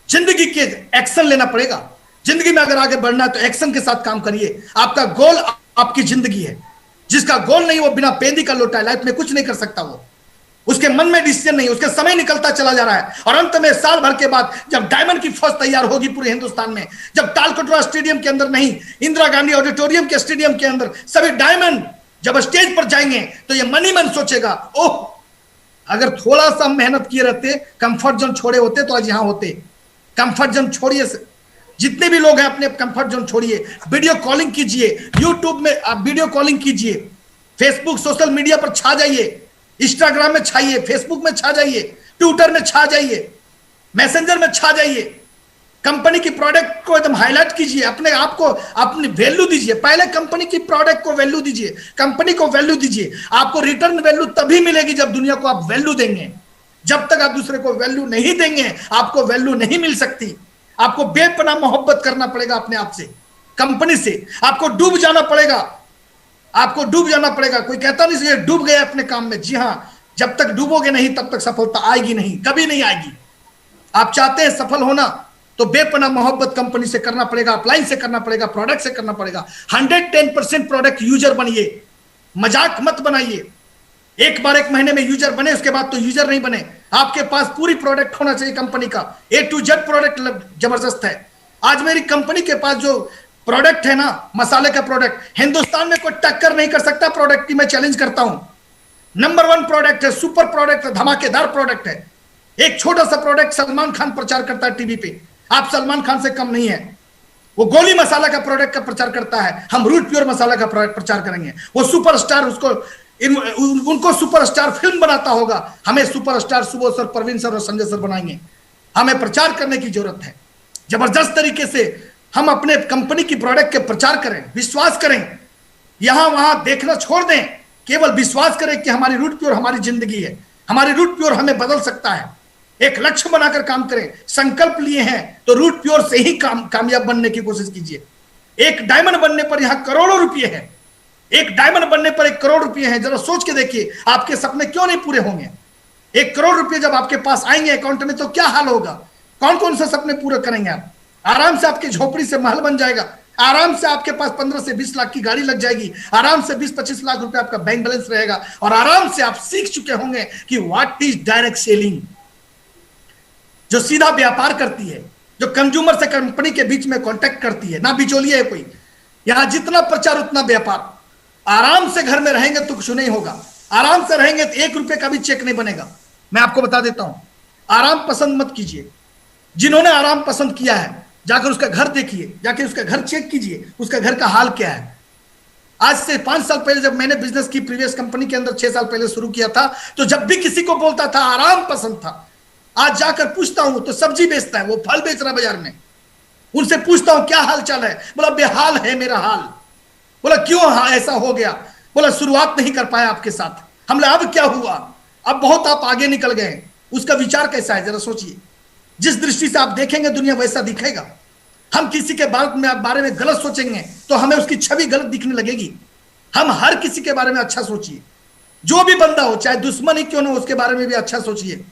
जिंदगी के एक्शन लेना पड़ेगा। जिंदगी में अगर आगे बढ़ना है तो एक्शन के साथ काम करिए। आपका गोल आपकी जिंदगी है। जिसका गोल नहीं वो बिना पेंदी का लोटा है, लाइफ में कुछ नहीं कर सकता। वो उसके मन में डिसीजन नहीं, उसके समय निकलता चला जा रहा है। और अंत में साल भर के बाद जब डायमंड की फौज तैयार होगी पूरे हिंदुस्तान में, जब तालकटोरा स्टेडियम के अंदर नहीं, इंदिरा गांधी ऑडिटोरियम के स्टेडियम के अंदर सभी डायमंड जब स्टेज पर जाएंगे, तो ये मन ही मन सोचेगा, ओह अगर थोड़ा सा मेहनत किए रहते, कंफर्ट जोन छोड़े होते तो आज यहां होते। कंफर्ट जोन छोड़िए, जितने भी लोग हैं अपने कंफर्ट जोन छोड़िए। वीडियो कॉलिंग कीजिए, यूट्यूब में आप वीडियो कॉलिंग कीजिए, फेसबुक सोशल मीडिया पर छा जाइए, इंस्टाग्राम में छाइए, फेसबुक में छा जाइए, ट्विटर में छा जाइए, मैसेंजर में छा जाइए। कंपनी की प्रोडक्ट को एकदम हाईलाइट कीजिए, अपने आप को अपनी वैल्यू दीजिए। पहले कंपनी की प्रोडक्ट को वैल्यू दीजिए, कंपनी को वैल्यू दीजिए। आपको रिटर्न वैल्यू तभी मिलेगी जब दुनिया को आप वैल्यू देंगे। जब तक आप दूसरे को वैल्यू नहीं देंगे, आपको वैल्यू नहीं मिल सकती। आपको बेपनाह मोहब्बत करना पड़ेगा अपने आप से, कंपनी से। आपको डूब जाना पड़ेगा, आपको डूब जाना पड़ेगा। कोई कहता नहीं ये डूब गया अपने काम में। जी हां, जब तक डूबोगे नहीं तब तक सफलता आएगी नहीं, कभी नहीं आएगी। आप चाहते हैं सफल होना तो बेपनाह मोहब्बत कंपनी से करना पड़ेगा, अपलाइन से करना पड़ेगा, प्रोडक्ट से करना पड़ेगा। 110% प्रोडक्ट यूजर बनिए, मजाक मत बनाइए। एक बार एक महीने में यूजर बने, उसके बाद तो यूजर नहीं बने। आपके पास पूरी प्रोडक्ट होना चाहिए कंपनी का, A to Z प्रोडक्ट जबरदस्त है। आज मेरी कंपनी के पास जो प्रोडक्ट है ना, मसाले का प्रोडक्ट, हिंदुस्तान में कोई टक्कर नहीं कर सकता प्रोडक्ट की। मैं चैलेंज करता हूं, नंबर 1 प्रोडक्ट है, सुपर प्रोडक्ट है, धमाकेदार प्रोडक्ट है। एक छोटा सा प्रोडक्ट सलमान खान प्रचार करता है टीवी पे, आप सलमान खान से कम नहीं है। वो गोली मसाला का प्रोडक्ट का प्रचार करता है, हम रूट प्योर मसाला का प्रोडक्ट प्रचार करेंगे। वो सुपरस्टार, उनको सुपरस्टार फिल्म बनाता होगा, हमें superstar Subodh sir, Parveen sir और संजय सर बनाएंगे। हमें प्रचार करने की जरूरत है, जबरदस्त तरीके से हम अपने कंपनी की प्रोडक्ट के प्रचार करें, विश्वास करें, यहां वहां देखना छोड़ दें, केवल विश्वास करें कि हमारी रूट प्योर हमारी जिंदगी है, हमारी रूट प्योर हमें बदल सकता है। एक लक्ष्य बनाकर काम करें, संकल्प लिए हैं तो रूट प्योर से ही कामयाब बनने की कोशिश कीजिए। एक डायमंड बनने पर यहां करोड़ों रुपए हैं, एक डायमंड बनने पर 1 करोड़ रुपए हैं। जरा सोच के देखिए आपके सपने क्यों नहीं पूरे होंगे। 1 करोड़ रुपए जब आपके पास आएंगे अकाउंट में तो क्या हाल होगा, कौन कौन से सपने पूरे करेंगे आप। आराम से आपकी झोपड़ी से महल बन जाएगा, आराम से आपके पास 15 से 20 लाख की गाड़ी लग जाएगी, आराम से 20-25 लाख रुपए आपका बैंक बैलेंस रहेगा, और आराम से आप सीख चुके होंगे कि व्हाट इज डायरेक्ट सेलिंग, जो सीधा व्यापार करती है, जो कंज्यूमर से कंपनी के बीच में कॉन्टैक्ट करती है, ना बिचौलिया है कोई। यहां जितना प्रचार उतना व्यापार। आराम से घर में रहेंगे तो कुछ नहीं होगा, आराम से रहेंगे तो 1 रुपए का भी चेक नहीं बनेगा। मैं आपको बता देता हूं, आराम पसंद मत कीजिए। जिन्होंने आराम पसंद किया है जाकर उसका घर देखिए, जाकर उसका घर चेक कीजिए, उसका घर का हाल क्या है। आज से 5 साल पहले जब मैंने बिजनेस की प्रीवियस कंपनी के अंदर 6 साल पहले शुरू किया था, तो जब भी किसी को बोलता था आराम पसंद था, आज जाकर पूछता हूं तो सब्जी बेचता है, वो फल बेच रहा है बाजार में, उनसे पूछता हूं क्या हाल चाल है, बोला बेहाल है मेरा हाल। बोला क्यों ऐसा हो गया, बोला शुरुआत नहीं कर पाया आपके साथ। हमने अब क्या हुआ, अब बहुत आप आगे निकल गए। उसका विचार कैसा है जरा सोचिए। जिस दृष्टि से आप देखेंगे दुनिया वैसा दिखेगा। हम किसी के बारे में गलत सोचेंगे तो हमें उसकी छवि गलत दिखने लगेगी। हम हर किसी के बारे में अच्छा सोचिए, जो भी बंदा हो चाहे दुश्मन ही क्यों ना, उसके बारे में भी अच्छा सोचिए,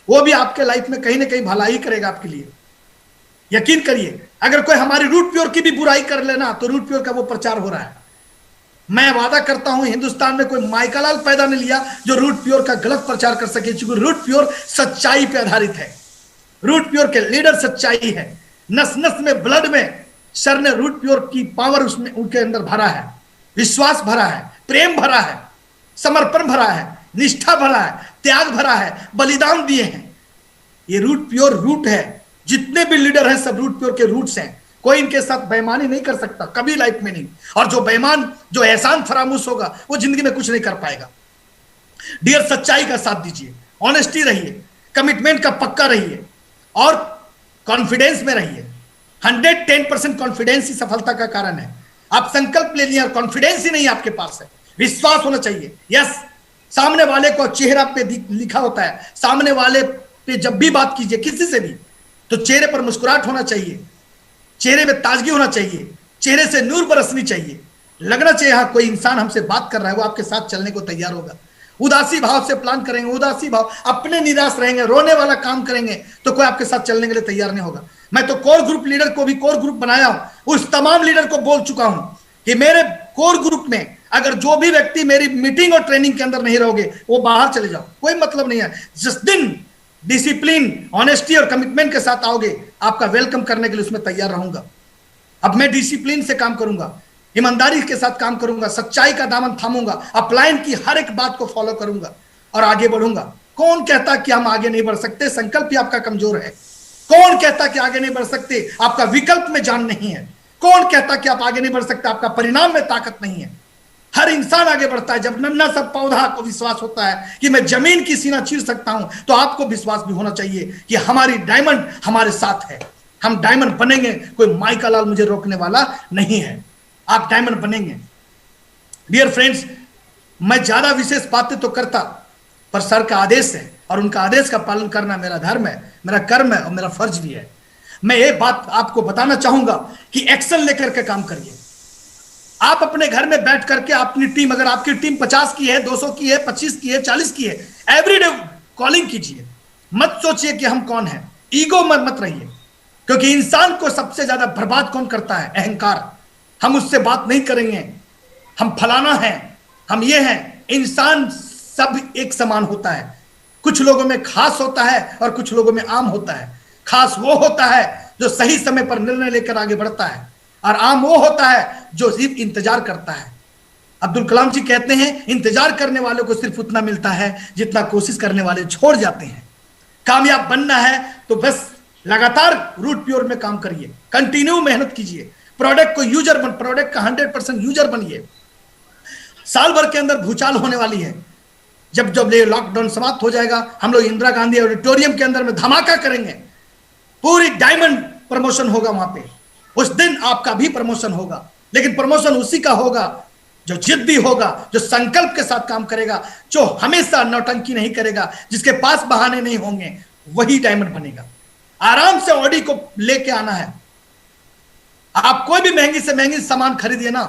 वो भी आपके लाइफ में कहीं ना कहीं भलाई करेगा आपके लिए। यकीन करिए, अगर कोई हमारी रूट प्योर की भी बुराई कर लेना तो रूट प्योर का वो प्रचार हो रहा है। मैं वादा करता हूं हिंदुस्तान में कोई माइकालाल पैदा नहीं लिया जो रूट प्योर का गलत प्रचार कर सके, क्योंकि रूट प्योर सच्चाई पे आधारित है। रूट प्योर के लीडर सच्चाई है, नस नस में, ब्लड में सर ने रूट प्योर की पावर उसमें उनके अंदर भरा है, विश्वास भरा है, प्रेम भरा है, समर्पण भरा है, निष्ठा भरा है, त्याग भरा है, बलिदान दिए हैं। ये रूट प्योर रूट है। जितने भी लीडर हैं सब रूट प्योर के रूट्स हैं। कोई इनके साथ बेईमानी नहीं कर सकता, कभी लाइफ में नहीं। और जो बेईमान, जो एहसान फरामोश होगा, वो जिंदगी में कुछ नहीं कर पाएगा। डियर, सच्चाई का साथ दीजिए, ऑनेस्टी रहिए, कमिटमेंट का पक्का रहिए और कॉन्फिडेंस में रहिए। 110% कॉन्फिडेंस ही सफलता का कारण है। आप संकल्प ले लिया और कॉन्फिडेंस ही नहीं आपके पास है, विश्वास होना चाहिए। यस, सामने वाले को चेहरा पे लिखा होता है, सामने वाले पे जब भी बात कीजिए किसी से भी, तो चेहरे पर मुस्कुराहट होना चाहिए, चेहरे में ताजगी होना चाहिए, चेहरे से नूर बरसनी चाहिए। लगना चाहिए हाँ कोई इंसान हमसे बात कर रहा है, वो आपके साथ चलने को तैयार होगा। उदासी भाव से प्लान करेंगे, उदासी भाव, अपने निराश रहेंगे, रोने वाला काम करेंगे, तो कोई आपके साथ चलने के लिए तैयार नहीं होगा। मैं तो कोर ग्रुप लीडर को भी कोर ग्रुप बनाया हूं, उस तमाम लीडर को बोल चुका हूं कि मेरे कोर ग्रुप में अगर जो भी व्यक्ति मेरी मीटिंग और ट्रेनिंग के अंदर नहीं रहोगे वो बाहर चले जाओ, कोई मतलब नहीं है। जिस दिन डिसिप्लिन, ऑनेस्टी और कमिटमेंट के साथ आओगे, आपका वेलकम करने के लिए उसमें तैयार रहूंगा। अब मैं डिसिप्लिन से काम करूंगा, ईमानदारी के साथ काम करूंगा, सच्चाई का दामन थामूंगा, अपलाइन की हर एक बात को फॉलो करूंगा और आगे बढ़ूंगा। कौन कहता कि हम आगे नहीं बढ़ सकते? संकल्प ही आपका कमजोर है। कौन कहता कि आगे नहीं बढ़ सकते? आपका विकल्प में जान नहीं है। कौन कहता कि आप आगे नहीं बढ़ सकते? आपका परिणाम में ताकत नहीं है। हर इंसान आगे बढ़ता है जब नन्हा सा पौधा को विश्वास होता है कि मैं जमीन की सीना चीर सकता हूं, तो आपको विश्वास भी होना चाहिए कि हमारी डायमंड हमारे साथ है। हम डायमंड बनेंगे, कोई माइकालाल मुझे रोकने वाला नहीं है। आप डायमंड बनेंगे। डियर फ्रेंड्स, मैं ज्यादा विशेष बातें तो करता, पर सर का आदेश है और उनका आदेश का पालन करना मेरा धर्म है, मेरा कर्म है और मेरा फर्ज भी है। मैं ये बात आपको बताना चाहूंगा कि एक्शन लेकर के काम करिए। आप अपने घर में बैठ करके अपनी टीम, अगर आपकी टीम 50 की है, 200 की है, 25 की है, 40 की है, एवरीडे कॉलिंग कीजिए। मत सोचिए कि हम कौन है, ईगो मत रहिए, क्योंकि इंसान को सबसे ज्यादा बर्बाद कौन करता है? अहंकार। हम उससे बात नहीं करेंगे, हम फलाना है, हम ये हैं। इंसान सब एक समान होता है। कुछ लोगों में खास होता है और कुछ लोगों में आम होता है। खास वो होता है जो सही समय पर निर्णय लेकर आगे बढ़ता है, और आम वो होता है जो सिर्फ इंतजार करता है। अब्दुल कलाम जी कहते हैं, इंतजार करने वालों को सिर्फ उतना मिलता है जितना कोशिश करने वाले छोड़ जाते हैं। कामयाब बनना है तो बस लगातार रूट प्योर में काम करिए, कंटिन्यू मेहनत कीजिए, प्रोडक्ट को यूजर बन, प्रोडक्ट का 100% यूजर बनिए। साल भर के अंदर भूचाल होने वाली है। जब जब ये लॉकडाउन समाप्त हो जाएगा, हम लोग इंदिरा गांधी ऑडिटोरियम के अंदर में धमाका करेंगे। पूरी डायमंड प्रमोशन होगा वहां पे। उस दिन आपका भी प्रमोशन होगा, लेकिन प्रमोशन उसी का होगा जो जिद्दी होगा, जो संकल्प के साथ काम करेगा, जो हमेशा नौटंकी नहीं करेगा, जिसके पास बहाने नहीं होंगे, वही डायमंड बनेगा। आराम से ऑडी को लेके आना है। आप कोई भी महंगी से महंगी सामान खरीदिए ना,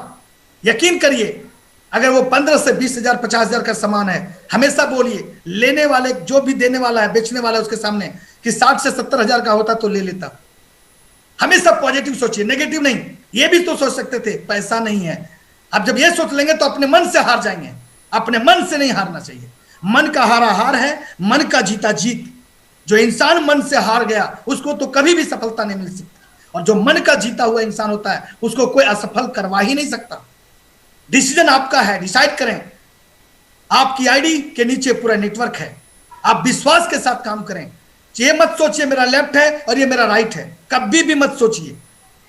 यकीन करिए, अगर वो 15 से 20,000 50,000 का सामान है, हमेशा बोलिए लेने वाले, जो भी देने वाला है, बेचने वाला है, उसके सामने कि 60 से 70,000 का होता तो ले लेता। हमेशा पॉजिटिव सोचिए, नेगेटिव नहीं। ये भी तो सोच सकते थे पैसा नहीं है, अब जब ये सोच लेंगे तो अपने मन से हार जाएंगे। अपने मन से नहीं हारना चाहिए। मन का हारा हार है, मन का जीता जीत। जो इंसान मन से हार गया उसको तो कभी भी सफलता नहीं मिल सकती, और जो मन का जीता हुआ इंसान होता है उसको कोई असफल करवा ही नहीं सकता। डिसीजन आपका है, डिसाइड करें। आपकी आईडी के नीचे पूरा नेटवर्क है, आप विश्वास के साथ काम करें। ये मत सोचिए मेरा लेफ्ट है और ये मेरा राइट है, कभी भी मत सोचिए।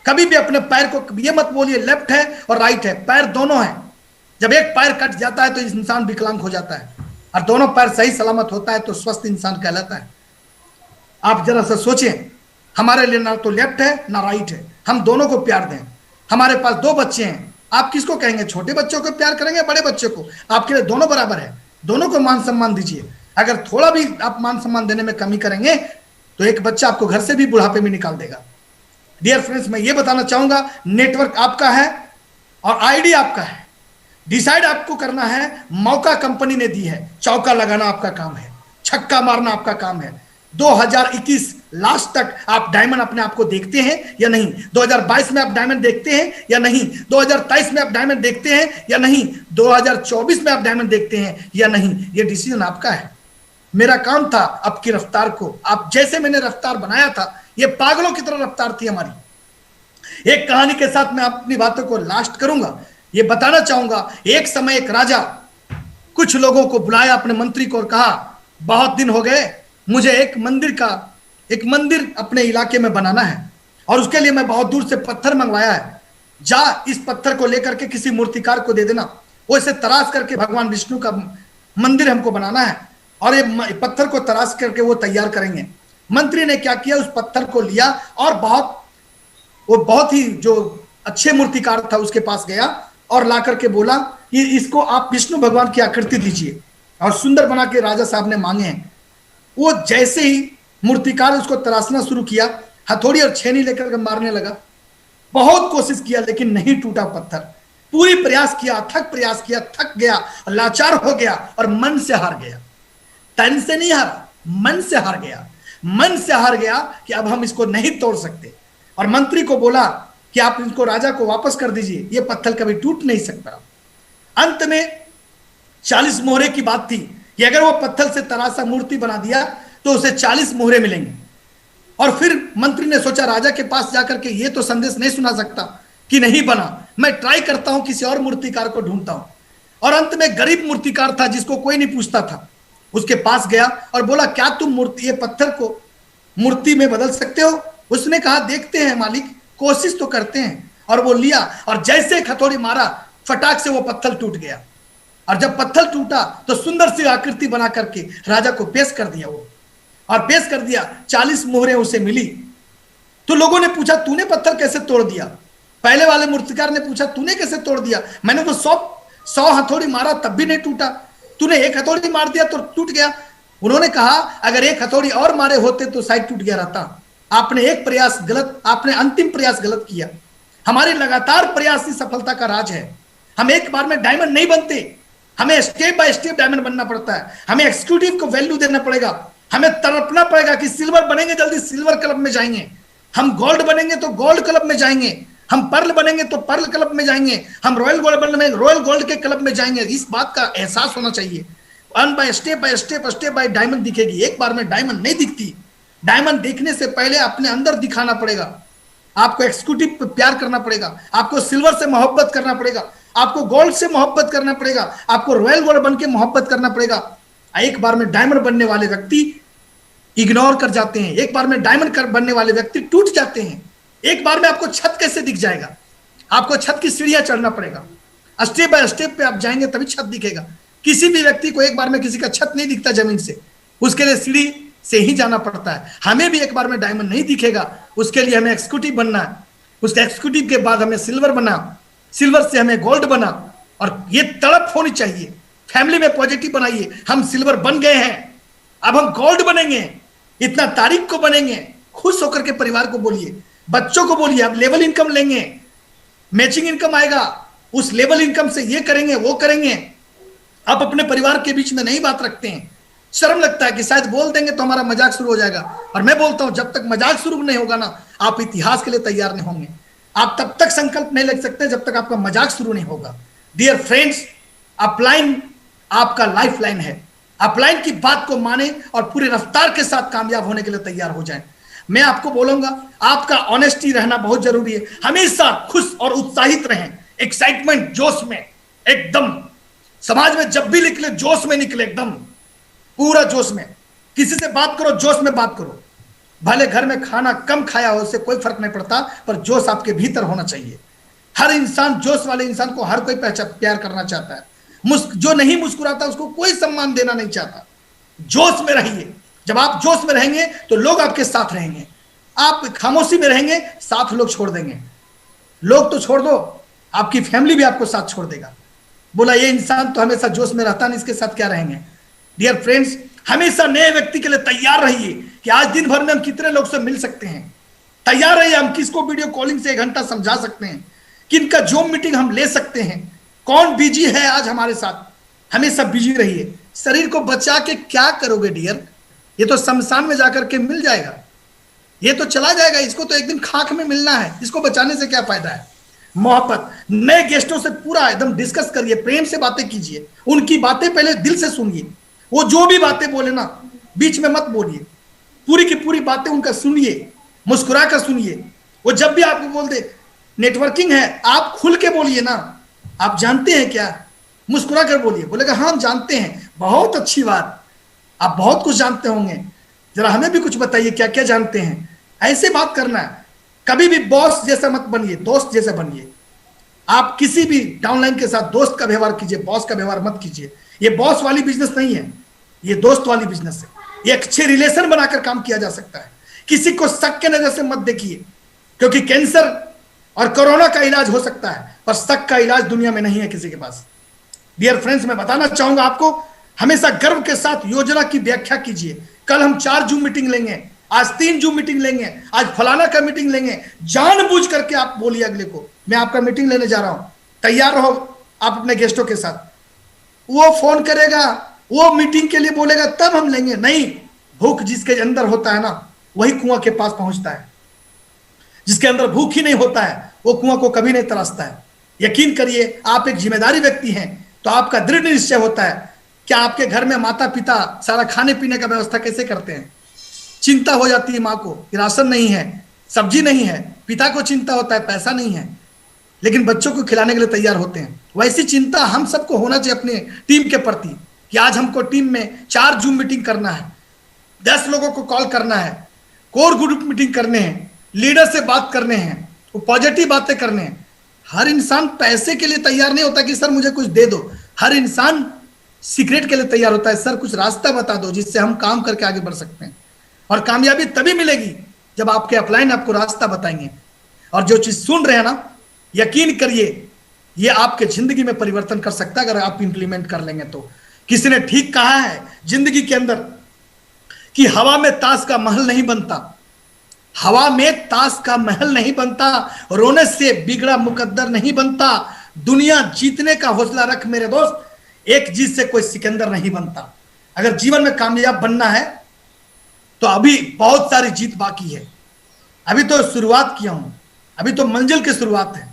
कभी भी अपने पैर को ये मत बोलिए लेफ्ट है और राइट है, पैर दोनों हैं। जब एक पैर कट जाता है तो इंसान विकलांग हो जाता है, और दोनों पैर सही सलामत होता है तो स्वस्थ इंसान कहलाता है। आप जरा सा सोचें, हमारे लिए ना तो लेफ्ट है ना राइट है, हम दोनों को प्यार दें। हमारे पास 2 बच्चे हैं, आप किसको कहेंगे, छोटे बच्चों को प्यार करेंगे बड़े बच्चे को? आपके लिए दोनों बराबर है, दोनों को मान सम्मान दीजिए। अगर थोड़ा भी आप मान सम्मान देने में कमी करेंगे तो एक बच्चा आपको घर से भी बुढ़ापे में निकाल देगा। डियर फ्रेंड्स, मैं ये बताना चाहूंगा, नेटवर्क आपका है और आईडी आपका है। डिसाइड आपको करना है, मौका कंपनी ने दी है, चौका लगाना आपका काम है, छक्का मारना आपका काम है। 2021 लास्ट तक आप डायमंड अपने आप को देखते हैं या नहीं? 2022 में आप डायमंड देखते हैं या नहीं? 2023 में आप डायमंड देखते हैं या नहीं? 2024 में आप डायमंड देखते हैं या नहीं? ये डिसीजन आपका है। मेरा काम था आपकी रफ्तार को, आप जैसे मैंने रफ्तार बनाया था, ये पागलों की तरह रफ्तार थी हमारी। एक कहानी के साथ मैं अपनी बातों को लास्ट करूंगा। ये बताना चाहूंगा, एक समय एक राजा कुछ लोगों को बुलाया, अपने मंत्री को, और कहा बहुत दिन हो गए, मुझे एक मंदिर अपने इलाके में बनाना है, और उसके लिए मैं बहुत दूर से पत्थर मंगवाया है। जा इस पत्थर को लेकर के किसी मूर्तिकार को दे देना, वो इसे तराश करके भगवान विष्णु का मंदिर हमको बनाना है, और ये पत्थर को तराश करके वो तैयार करेंगे। मंत्री ने क्या किया, उस पत्थर को लिया और बहुत ही जो अच्छे मूर्तिकार था उसके पास गया और ला करके बोला कि इसको आप विष्णु भगवान की आकृति दीजिए, और सुंदर बना के राजा साहब ने मांगे हैं। वो जैसे ही मूर्तिकार उसको तराशना शुरू किया, हथौड़ी और छेनी लेकर के मारने लगा। बहुत कोशिश किया लेकिन नहीं टूटा पत्थर। पूरी प्रयास किया, अथक प्रयास किया, थक गया, लाचार हो गया और मन से हार गया। तन से नहीं हारा, मन से हार गया। मन से हार गया कि अब हम इसको नहीं तोड़ सकते, और मंत्री को बोला कि आप इसको राजा को वापस कर दीजिए, ये पत्थर कभी टूट नहीं सकता। अंत में 40 मोहरे की बात थी कि अगर वो पत्थर से तराशा मूर्ति बना दिया तो उसे 40 मोहरे मिलेंगे। और फिर मंत्री ने सोचा राजा के पास जाकर के ये तो संदेश नहीं सुना सकता कि नहीं बना, मैं ट्राई करता हूं, किसी और मूर्तिकार को ढूंढता हूं। और अंत में गरीब मूर्तिकार था जिसको कोई नहीं पूछता था, उसके पास गया और बोला क्या तुम ये पत्थर को मूर्ति में बदल सकते हो? उसने कहा देखते हैं मालिक, कोशिश तो करते हैं। और वो लिया और जैसे हथौड़ी मारा, फटाक से वो पत्थर टूट गया। और जब पत्थर टूटा तो सुंदर सी आकृति बना करके राजा को पेश कर दिया वो, और पेश कर दिया। 40 मोहरें उसे मिली। तो लोगों ने पूछा तूने पत्थर कैसे तोड़ दिया? पहले वाले मूर्तिकार ने पूछा तूने कैसे तोड़ दिया? मैंने तो 100 हथौड़ी मारा तब भी नहीं टूटा, तूने एक हथौड़ी मार दिया तो टूट गया। उन्होंने कहा अगर एक हथौड़ी और मारे होते तो शायद टूट गया रहता। आपने एक प्रयास गलत, आपने अंतिम प्रयास गलत किया। हमारे लगातार प्रयास ही सफलता का राज है। हम एक बार में डायमंड नहीं बनते, हमें स्टेप बाय स्टेप डायमंड बनना पड़ता है। हमें एग्जीक्यूटिव को वैल्यू देना पड़ेगा, हमें तड़पना पड़ेगा कि सिल्वर बनेंगे जल्दी सिल्वर क्लब में जाएंगे, हम गोल्ड बनेंगे तो गोल्ड क्लब में जाएंगे, हम पर्ल बनेंगे तो पर्ल क्लब में जाएंगे, हम रॉयल गोल्ड बनेंगे रॉयल गोल्ड के क्लब में जाएंगे। इस बात का एहसास होना चाहिए। One by step by diamond दिखेगी। एक बार में डायमंड नहीं दिखती। डायमंड देखने से पहले अपने अंदर दिखाना पड़ेगा। आपको एग्जीक्यूटिव पे प्यार करना पड़ेगा, आपको सिल्वर से मोहब्बत करना पड़ेगा, आपको गोल्ड से मोहब्बत करना पड़ेगा, आपको रॉयल गोल्ड बन के मोहब्बत करना पड़ेगा। एक बार में डायमंड बनने वाले व्यक्ति इग्नोर कर जाते हैं, एक बार में डायमंड बनने वाले व्यक्ति टूट जाते हैं। एक बार में आपको छत कैसे दिख जाएगा? आपको छत की सीढ़ियां चढ़ना पड़ेगा, स्टेप बाय स्टेप पे आप जाएंगे तभी छत दिखेगा। किसी भी व्यक्ति को एक बार में किसी का छत नहीं दिखता जमीन से, उसके लिए सीढ़ी से ही जाना पड़ता है। हमें भी एक बार में डायमंड नहीं दिखेगा, उसके लिए हमें एग्जीक्यूटिव बनना है। उस एग्जीक्यूटिव के बाद हमें सिल्वर बना, सिल्वर से हमें गोल्ड बना, और ये तड़प होनी चाहिए। फैमिली में पॉजिटिव बनाइए, हम सिल्वर बन गए हैं, अब हम गोल्ड बनेंगे, इतना तारीख को बनेंगे। खुश होकर के परिवार को बोलिए, बच्चों को बोलिए, अब लेवल इनकम लेंगे, मैचिंग इनकम आएगा, उस लेवल इनकम से ये करेंगे वो करेंगे। आप अपने परिवार के बीच में नहीं बात रखते हैं, शर्म लगता है कि शायद बोल देंगे तो हमारा मजाक शुरू हो जाएगा। और मैं बोलता हूं जब तक मजाक शुरू नहीं होगा ना, आप इतिहास के लिए तैयार नहीं होंगे। आप तब तक संकल्प नहीं ले सकते जब तक आपका मजाक शुरू नहीं होगा। डियर फ्रेंड्स, अपलाइन आपका लाइफ लाइन है। अपलाइन की बात को माने और पूरी रफ्तार के साथ कामयाब होने के लिए तैयार हो जाएं। मैं आपको बोलूंगा, आपका ऑनेस्टी रहना बहुत जरूरी है। हमेशा खुश और उत्साहित रहें, एक्साइटमेंट, जोश में, एकदम समाज में जब भी निकले जोश में निकले, एकदम पूरा जोश में। किसी से बात करो, जोश में बात करो। भले घर में खाना कम खाया हो, उससे कोई फर्क नहीं पड़ता, पर जोश आपके भीतर होना चाहिए। हर इंसान, जोश वाले इंसान को हर कोई प्यार करना चाहता है। जो नहीं मुस्कुराता उसको कोई सम्मान देना नहीं चाहता। जोश में रहिए। जब आप जोश में रहेंगे तो लोग आपके साथ रहेंगे। आप खामोशी में रहेंगे, साथ लोग छोड़ देंगे। लोग तो छोड़ दो, आपकी फैमिली भी आपको साथ छोड़ देगा। बोला ये इंसान तो हमेशा जोश में रहता नहीं, इसके साथ क्या रहेंगे। डियर फ्रेंड्स, हमेशा नए व्यक्ति के लिए तैयार रहिए कि आज दिन भर में हम कितने लोग से मिल सकते हैं। तैयार रहिए, हम किसको वीडियो कॉलिंग से 1 घंटा समझा सकते हैं, किनका जूम मीटिंग हम ले सकते हैं, कौन बिजी है आज हमारे साथ। हमेशा बिजी रहिए। शरीर को बचा के क्या करोगे डियर, ये तो शमशान में जाकर के मिल जाएगा, ये तो चला जाएगा, इसको तो एक दिन खाक में मिलना है। इसको बचाने से क्या फायदा है। मोहब्बत, नए गेस्टों से पूरा एकदम डिस्कस करिए, प्रेम से बातें कीजिए, उनकी बातें पहले दिल से सुनिए। वो जो भी बातें बोले ना, बीच में मत बोलिए, पूरी की पूरी बातें उनका सुनिए, मुस्कुरा कर सुनिए। वो जब भी आपको बोल दे नेटवर्किंग है, आप खुल के बोलिए ना, आप जानते हैं क्या, मुस्कुरा कर बोलिए। बोलेगा हाँ हम जानते हैं, बहुत अच्छी बात, आप बहुत कुछ जानते होंगे, जरा हमें भी कुछ बताइए क्या क्या जानते हैं। ऐसे बात करना है। कभी भी बॉस जैसा मत बनिए, दोस्त जैसा बनिए। आप किसी भी डाउनलाइन के साथ दोस्त का व्यवहार कीजिए, बॉस का व्यवहार मत कीजिए। ये बॉस वाली बिजनेस नहीं है, ये दोस्त वाली बिजनेस है। ये अच्छे रिलेशन बनाकर काम किया जा सकता है। किसी को शक के नजर से मत देखिए, क्योंकि कैंसर और कोरोना का इलाज हो सकता है, पर शक का इलाज दुनिया में नहीं है किसी के पास। डियर फ्रेंड्स, मैं बताना चाहूंगा आपको, हमेशा गर्व के साथ योजना की व्याख्या कीजिए। कल हम 4 जूम मीटिंग लेंगे, आज 3 जूम मीटिंग लेंगे, आज फलाना का मीटिंग लेंगे। जानबूझ करके आप बोलिए अगले को मैं आपका मीटिंग लेने जा रहा हूं, तैयार रहो आप अपने गेस्टों के साथ। वो फोन करेगा, वो मीटिंग के लिए बोलेगा, तब हम लेंगे। नहीं, भूख जिसके अंदर होता है ना, वही कुआं के पास पहुंचता है। जिसके अंदर भूख ही नहीं होता है, वो कुआं को कभी नहीं तरासता है। यकीन करिए, आप एक जिम्मेदारी व्यक्ति हैं तो आपका दृढ़ निश्चय होता है कि आपके घर में माता पिता सारा खाने पीने का व्यवस्था कैसे करते हैं। चिंता हो जाती है माँ को कि राशन नहीं है, सब्जी नहीं है, पिता को चिंता होता है पैसा नहीं है, लेकिन बच्चों को खिलाने के लिए तैयार होते हैं। वैसी चिंता हम सबको होना चाहिए अपने टीम के प्रति कि आज हमको टीम में 4 जूम मीटिंग करना है, 10 लोगों को कॉल करना है, कोर ग्रुप मीटिंग करने हैं, लीडर से बात करने हैं, वो पॉजिटिव बातें करने हैं। हर इंसान पैसे के लिए तैयार नहीं होता कि सर मुझे कुछ दे दो। हर इंसान सीक्रेट के लिए तैयार होता है, सर कुछ रास्ता बता दो जिससे हम काम करके आगे बढ़ सकते हैं। और कामयाबी तभी मिलेगी जब आपके अपलाइन आपको रास्ता बताएंगे। और जो चीज सुन रहे हैं ना, यकीन करिए ये आपके जिंदगी में परिवर्तन कर सकता है अगर आप इंप्लीमेंट कर लेंगे तो। किसी ने ठीक कहा है जिंदगी के अंदर कि हवा में ताश का महल नहीं बनता, हवा में ताश का महल नहीं बनता, रोने से बिगड़ा मुकद्दर नहीं बनता। दुनिया जीतने का हौसला रख मेरे दोस्त, एक जीत से कोई सिकंदर नहीं बनता। अगर जीवन में कामयाब बनना है तो अभी बहुत सारी जीत बाकी है। अभी तो शुरुआत किया हूं, अभी तो मंजिल की शुरुआत है,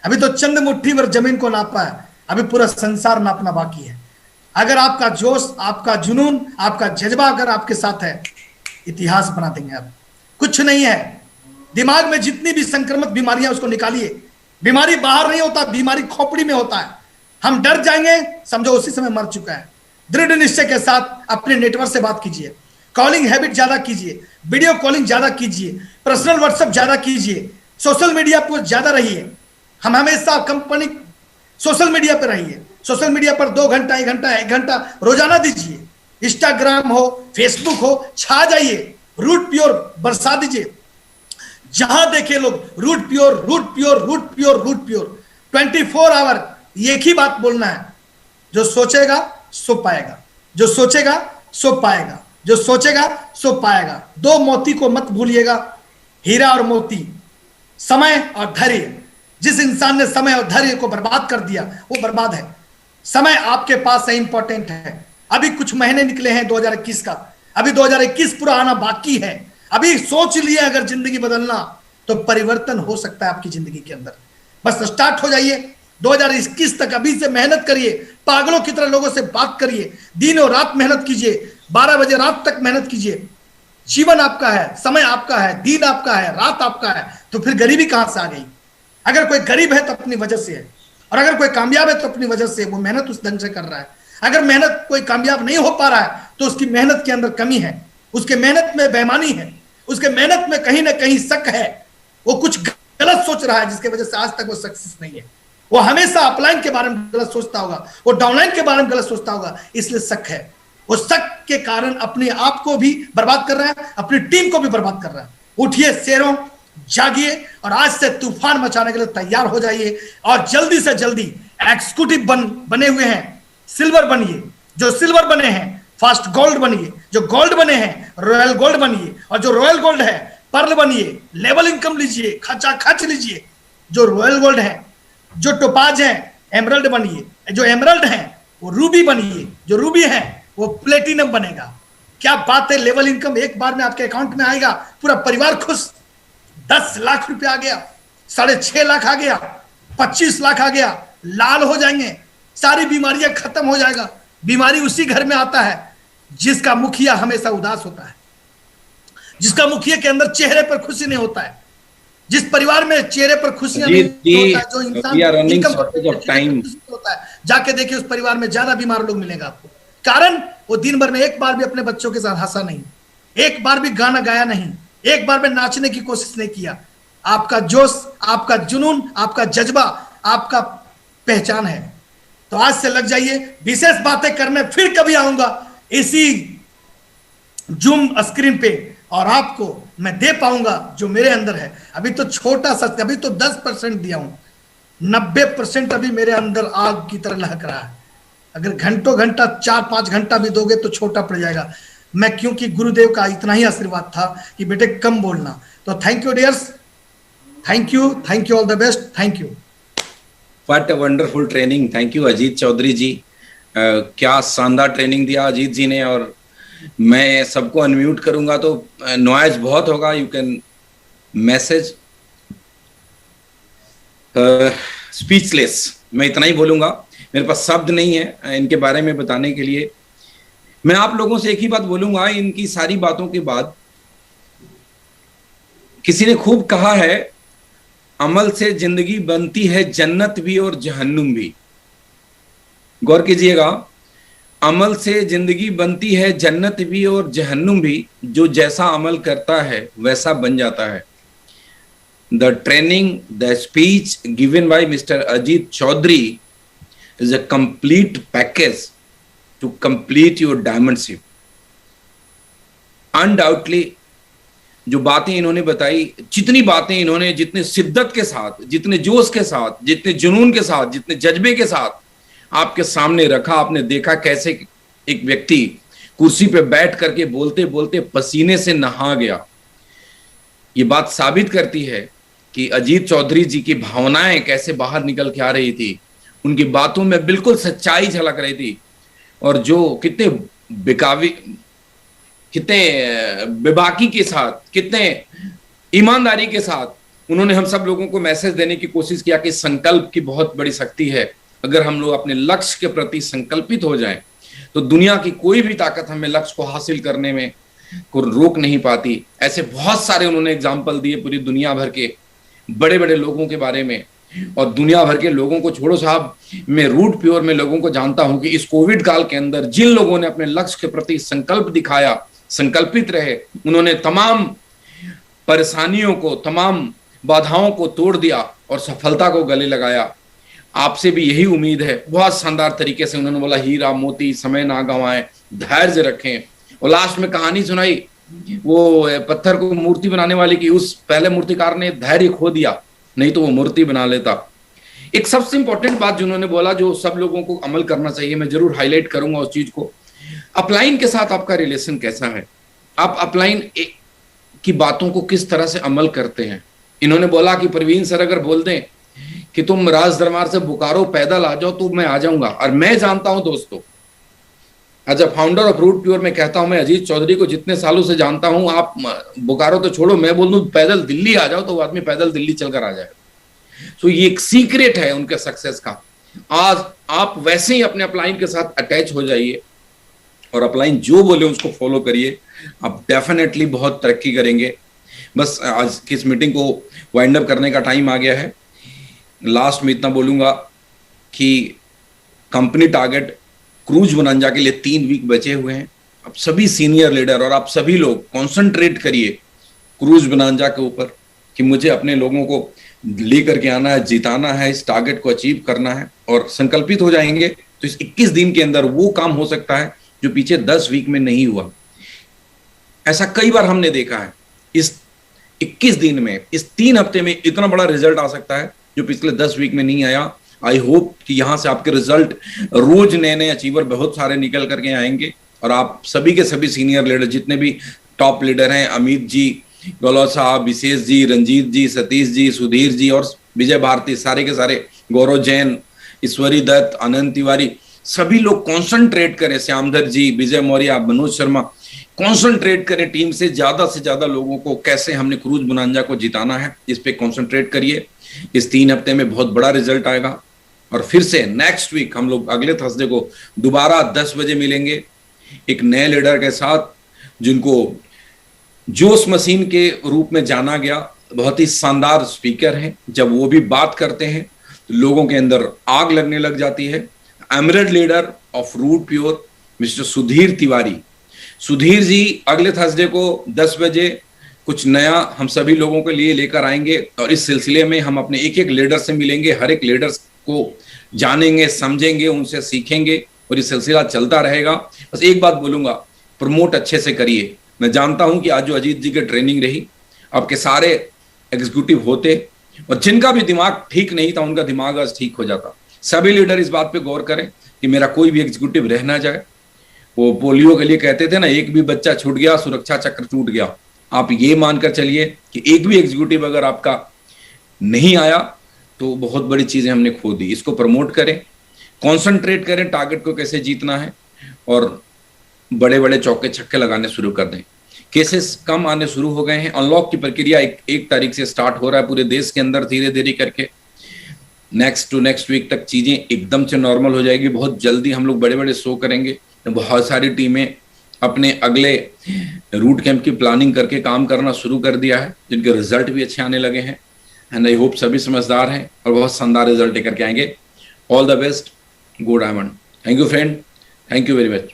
अभी तो चंद मुट्ठी भर जमीन को नापा है, अभी पूरा संसार नापना बाकी है। अगर आपका जोश, आपका जुनून, आपका जज्बा अगर आपके साथ है, इतिहास बना देंगे आप। कुछ नहीं है, दिमाग में जितनी भी संक्रमित बीमारियां उसको निकालिए। बीमारी बाहर नहीं होता, बीमारी खोपड़ी में होता है। हम डर जाएंगे, समझो उसी समय मर चुका है। दृढ़ निश्चय के साथ अपने नेटवर्क से बात कीजिए, कॉलिंग हैबिट ज्यादा कीजिए, वीडियो कॉलिंग ज्यादा कीजिए, पर्सनल व्हाट्सएप ज्यादा कीजिए, सोशल मीडिया पर ज्यादा रहिए। हम हमेशा कंपनी सोशल मीडिया पर रहिए। सोशल मीडिया पर 2 घंटा 1 घंटा रोजाना दीजिए। इंस्टाग्राम हो, फेसबुक हो, छा जाइए, रूट प्योर बरसा दीजिए। जहां देखे लोग root pure, root pure, root pure, root pure. 24 hour एक ही बात बोलना है, जो सोचेगा सो पाएगा, जो सोचेगा सो पाएगा, जो सोचेगा सो पाएगा। दो मोती को मत भूलिएगा, हीरा और मोती, समय और धैर्य। जिस इंसान ने समय और धैर्य को बर्बाद कर दिया वो बर्बाद है। समय आपके पास है, इंपॉर्टेंट है। अभी कुछ महीने निकले हैं 2021 का, अभी 2021 पूरा आना बाकी है। अभी सोच लिए अगर जिंदगी बदलना तो परिवर्तन हो सकता है आपकी जिंदगी के अंदर। बस स्टार्ट हो जाइए 2021 तक, अभी से मेहनत करिए, पागलों की तरह लोगों से बात करिए, दिन और रात मेहनत कीजिए, 12 बजे रात तक मेहनत कीजिए। जीवन आपका है, समय आपका है, दिन आपका है, रात आपका है, तो फिर गरीबी कहां से आ गई? अगर कोई गरीब है तो अपनी वजह से है, और अगर कोई कामयाब है तो अपनी वजह से। वो मेहनत उस ढंग से कर रहा है। अगर मेहनत कोई कामयाब नहीं हो पा रहा है तो उसकी मेहनत के अंदर कमी है, उसके मेहनत में बेईमानी है, उसके मेहनत में कहीं ना कहीं शक है, वो कुछ गलत सोच रहा है जिसकी वजह से आज तक वो सक्सेस नहीं है। वो हमेशा अपलाइन के बारे में गलत सोचता होगा, वो डाउनलाइन के बारे में गलत सोचता होगा, इसलिए शक है। वो शक के कारण अपने आप को भी बर्बाद कर रहा है, अपनी टीम को भी बर्बाद कर रहा है। उठिए शेरों, जागिए और आज से तूफान मचाने के लिए तैयार हो जाइए। और जल्दी से जल्दी एग्जीक्यूटिव बने हुए हैं, सिल्वर बनिए, जो सिल्वर बने हैं फास्ट गोल्ड बनिए, जो गोल्ड बने हैं रॉयल गोल्ड बनिए, और जो रॉयल गोल्ड है पर्ल बनिए, लेवल इनकम लीजिए, खचा खच लीजिए। जो रॉयल गोल्ड है, जो टोपाज है एमरल्ड बनिए, जो एमरल्ड है वो रूबी बनिए, जो रूबी है वो प्लेटिनम बनेगा। क्या बात है, लेवल इनकम एक बार में आपके अकाउंट में आएगा, पूरा परिवार खुश। 10 लाख रुपया आ गया, 6.5 लाख आ गया, 25 लाख आ गया, लाल हो जाएंगे, सारी बीमारियां खत्म हो जाएगा। बीमारी उसी घर में आता है जिसका मुखिया हमेशा उदास होता है, जिसका मुखिया के अंदर चेहरे पर खुशी नहीं होता है, जिस परिवार में चेहरे पर खुशियां नहीं होता है, जो इंसान इनकम होता है, जाके देखिए उस परिवार में ज्यादा बीमार लोग मिलेगा आपको। कारण वो दिन भर में एक बार भी अपने बच्चों के साथ हंसा नहीं, एक बार भी गाना गाया नहीं, एक बार में नाचने की कोशिश नहीं किया। आपका जोश, आपका जुनून, आपका जज्बा आपका पहचान है। तो आज से लग जाइए, विशेष बातें करने फिर कभी आऊंगा इसी जूम स्क्रीन पे, और आपको मैं दे पाऊंगा जो मेरे अंदर है। अभी तो छोटा सा, अभी तो 10% दिया हूं, 90% अभी मेरे अंदर आग की तरह लहक रहा है। अगर घंटों घंटा 4-5 घंटा भी दोगे तो छोटा पड़ जाएगा। मैं क्योंकि गुरुदेव का इतना ही आशीर्वाद था कि बेटे कम बोलना। तो thank you dears, thank you, all the best, thank you. What a wonderful training, thank you Ajeet Chaudhary ji. क्या शानदार ट्रेनिंग दिया अजीत जी ने। और मैं सबको अनम्यूट करूंगा तो नॉइज बहुत होगा, यू कैन मैसेज। स्पीचलेस, मैं इतना ही बोलूंगा, मेरे पास शब्द नहीं है इनके बारे में बताने के लिए। मैं आप लोगों से एक ही बात बोलूंगा, इनकी सारी बातों के बाद किसी ने खूब कहा है, अमल से जिंदगी बनती है जन्नत भी और जहन्नुम भी। गौर कीजिएगा, अमल से जिंदगी बनती है जन्नत भी और जहन्नुम भी। जो जैसा अमल करता है वैसा बन जाता है। The training, the speech given by mister Ajit Chaudhary is a complete package to complete your diamondship. Undoubtedly, जो बातें इन्होंने बताई, जितनी बातें इन्होंने जितने शिद्दत के साथ, जितने जोश के साथ, जितने जुनून के साथ, जितने जज्बे के साथ आपके सामने रखा, आपने देखा कैसे एक व्यक्ति कुर्सी पे बैठ करके बोलते बोलते पसीने से नहा गया। ये बात साबित करती है कि अजीत चौधरी जी की भावनाएं कैसे बाहर निकल के आ रही थी। उनकी बातों में बिल्कुल सच्चाई झलक रही थी। और जो कितने बेबाकी के साथ, कितने ईमानदारी के साथ उन्होंने हम सब लोगों को मैसेज देने की कोशिश किया कि संकल्प की बहुत बड़ी शक्ति है। अगर हम लोग अपने लक्ष्य के प्रति संकल्पित हो जाएं तो दुनिया की कोई भी ताकत हमें लक्ष्य को हासिल करने में को रोक नहीं पाती। ऐसे बहुत सारे उन्होंने एग्जाम्पल दिए पूरी दुनिया भर के बड़े बड़े लोगों के बारे में। और दुनिया भर के लोगों को छोड़ो साहब, मैं रूट प्योर में लोगों को जानता हूं कि इस कोविड काल के अंदर जिन लोगों ने अपने लक्ष्य के प्रति संकल्प दिखाया, संकल्पित रहे, उन्होंने तमाम परेशानियों को, तमाम बाधाओं को तोड़ दिया और सफलता को गले लगाया। आपसे भी यही उम्मीद है। बहुत शानदार तरीके से उन्होंने बोला, हीरा मोती समय ना गंवाएं, धैर्य रखें। और लास्ट में कहानी सुनाई वो पत्थर को मूर्ति बनाने वाले की, उस पहले मूर्तिकार ने धैर्य खो दिया, नहीं तो वो मूर्ति बना लेता। एक सबसे इंपॉर्टेंट बात जिन्होंने बोला, जो सब लोगों को अमल करना चाहिए, मैं जरूर हाईलाइट करूंगा उस चीज को। अपलाइन के साथ आपका रिलेशन कैसा है, आप अपलाइन की बातों को किस तरह से अमल करते हैं। इन्होंने बोला कि प्रवीण सर अगर बोल दें कि तुम राज दरबार से बोकारो पैदल आ जाओ तो मैं आ जाऊंगा। और मैं जानता हूं दोस्तों, as a founder of root pure मैं कहता हूं, मैं अजीत चौधरी को जितने सालों से जानता हूं, आप बोकारो तो छोड़ो, मैं बोल दूं पैदल दिल्ली आ जाओ तो वो आदमी पैदल दिल्ली चलकर आ जाए। तो ये एक सीक्रेट है उनके सक्सेस का। आज आप वैसे ही अपने अपलाइन के साथ अटैच हो जाइए और अपलाइन जो बोले उसको फॉलो करिए, आप डेफिनेटली बहुत तरक्की करेंगे। बस आज की इस मीटिंग को वाइंड अप करने का टाइम आ गया है। लास्ट में इतना बोलूंगा कि कंपनी टारगेट क्रूज बोनांजा के लिए 3 वीक बचे हुए हैं। अब सभी सीनियर लीडर और आप सभी लोग कॉन्सेंट्रेट करिए क्रूज बोनांजा के ऊपर कि मुझे अपने लोगों को लेकर के आना है, जिताना है, इस टारगेट को अचीव करना है। और संकल्पित हो जाएंगे तो इस 21 दिन के अंदर वो काम हो सकता है जो पीछे 10 वीक में नहीं हुआ। ऐसा कई बार हमने देखा है, इस 21 दिन में, इस 3 हफ्ते में इतना बड़ा रिजल्ट आ सकता है जो पिछले 10 वीक में नहीं आया। आई होप कि यहां से आपके रिजल्ट रोज नए नए अचीवर बहुत सारे निकल करके आएंगे। और आप सभी के सभी सीनियर लीडर, जितने भी टॉप लीडर हैं, अमित जी, गौलव साहब, विशेष जी, रंजीत जी, सतीश जी, सुधीर जी और विजय भारती, सारे के सारे, गौरव जैन, ईश्वरी दत्त, आनंद तिवारी, सभी लोग कॉन्सेंट्रेट करें, श्यामधर जी, विजय मौर्य, मनोज शर्मा, कॉन्सेंट्रेट करें टीम से ज्यादा लोगों को कैसे हमने क्रूज बोनांजा को जिताना है, इस पे कॉन्सेंट्रेट करिए। इस 3 हफ्ते में बहुत बड़ा रिजल्ट आएगा। और फिर से नेक्स्ट वीक हम लोग अगले थर्सडे को दोबारा 10 बजे मिलेंगे एक नए लीडर के साथ, जिनको जोश मशीन के रूप में जाना गया। बहुत ही शानदार स्पीकर हैं, जब वो भी बात करते हैं तो लोगों के अंदर आग लगने लग जाती है। Emerald leader of root pure mister Sudhir Tiwari. Sudhir ji अगले थर्सडे को 10 बजे कुछ नया हम सभी लोगों के लिए लेकर आएंगे और इस सिलसिले में हम अपने एक एक लीडर से मिलेंगे, हर एक लीडर को जानेंगे, समझेंगे, उनसे सीखेंगे और ये सिलसिला चलता रहेगा। बस एक बात बोलूंगा, प्रमोट अच्छे से करिए। मैं जानता हूं कि आज जो अजीत जी की ट्रेनिंग रही, आपके सारे एग्जीक्यूटिव होते और जिनका भी दिमाग ठीक नहीं था उनका दिमाग आज ठीक हो जाता। सभी लीडर इस बात पे गौर करें कि मेरा कोई भी एग्जीक्यूटिव रह ना जाए। वो पोलियो के लिए कहते थे ना, एक भी बच्चा छूट गया सुरक्षा चक्र टूट गया। आप ये मानकर चलिए कि एक भी एग्जीक्यूटिव अगर आपका नहीं आया तो बहुत बड़ी चीजें हमने खो दी। इसको प्रमोट करें, कॉन्सेंट्रेट करें टारगेट को कैसे जीतना है और बड़े बड़े चौके छक्के लगाने शुरू कर दें। केसेस कम आने शुरू हो गए हैं। अनलॉक की प्रक्रिया 1 तारीख से स्टार्ट हो रहा है पूरे देश के अंदर, धीरे धीरे करके नेक्स्ट वीक तक चीजें एकदम से नॉर्मल हो जाएगी। बहुत जल्दी हम लोग बड़े बड़े शो करेंगे। बहुत सारी टीमें अपने अगले रूट कैंप की प्लानिंग करके काम करना शुरू कर दिया है, जिनके रिजल्ट भी अच्छे आने लगे हैं। एंड आई होप सभी समझदार हैं और बहुत शानदार रिजल्ट लेकर के आएंगे। All the best, go diamond. Thank you friend, thank you very much.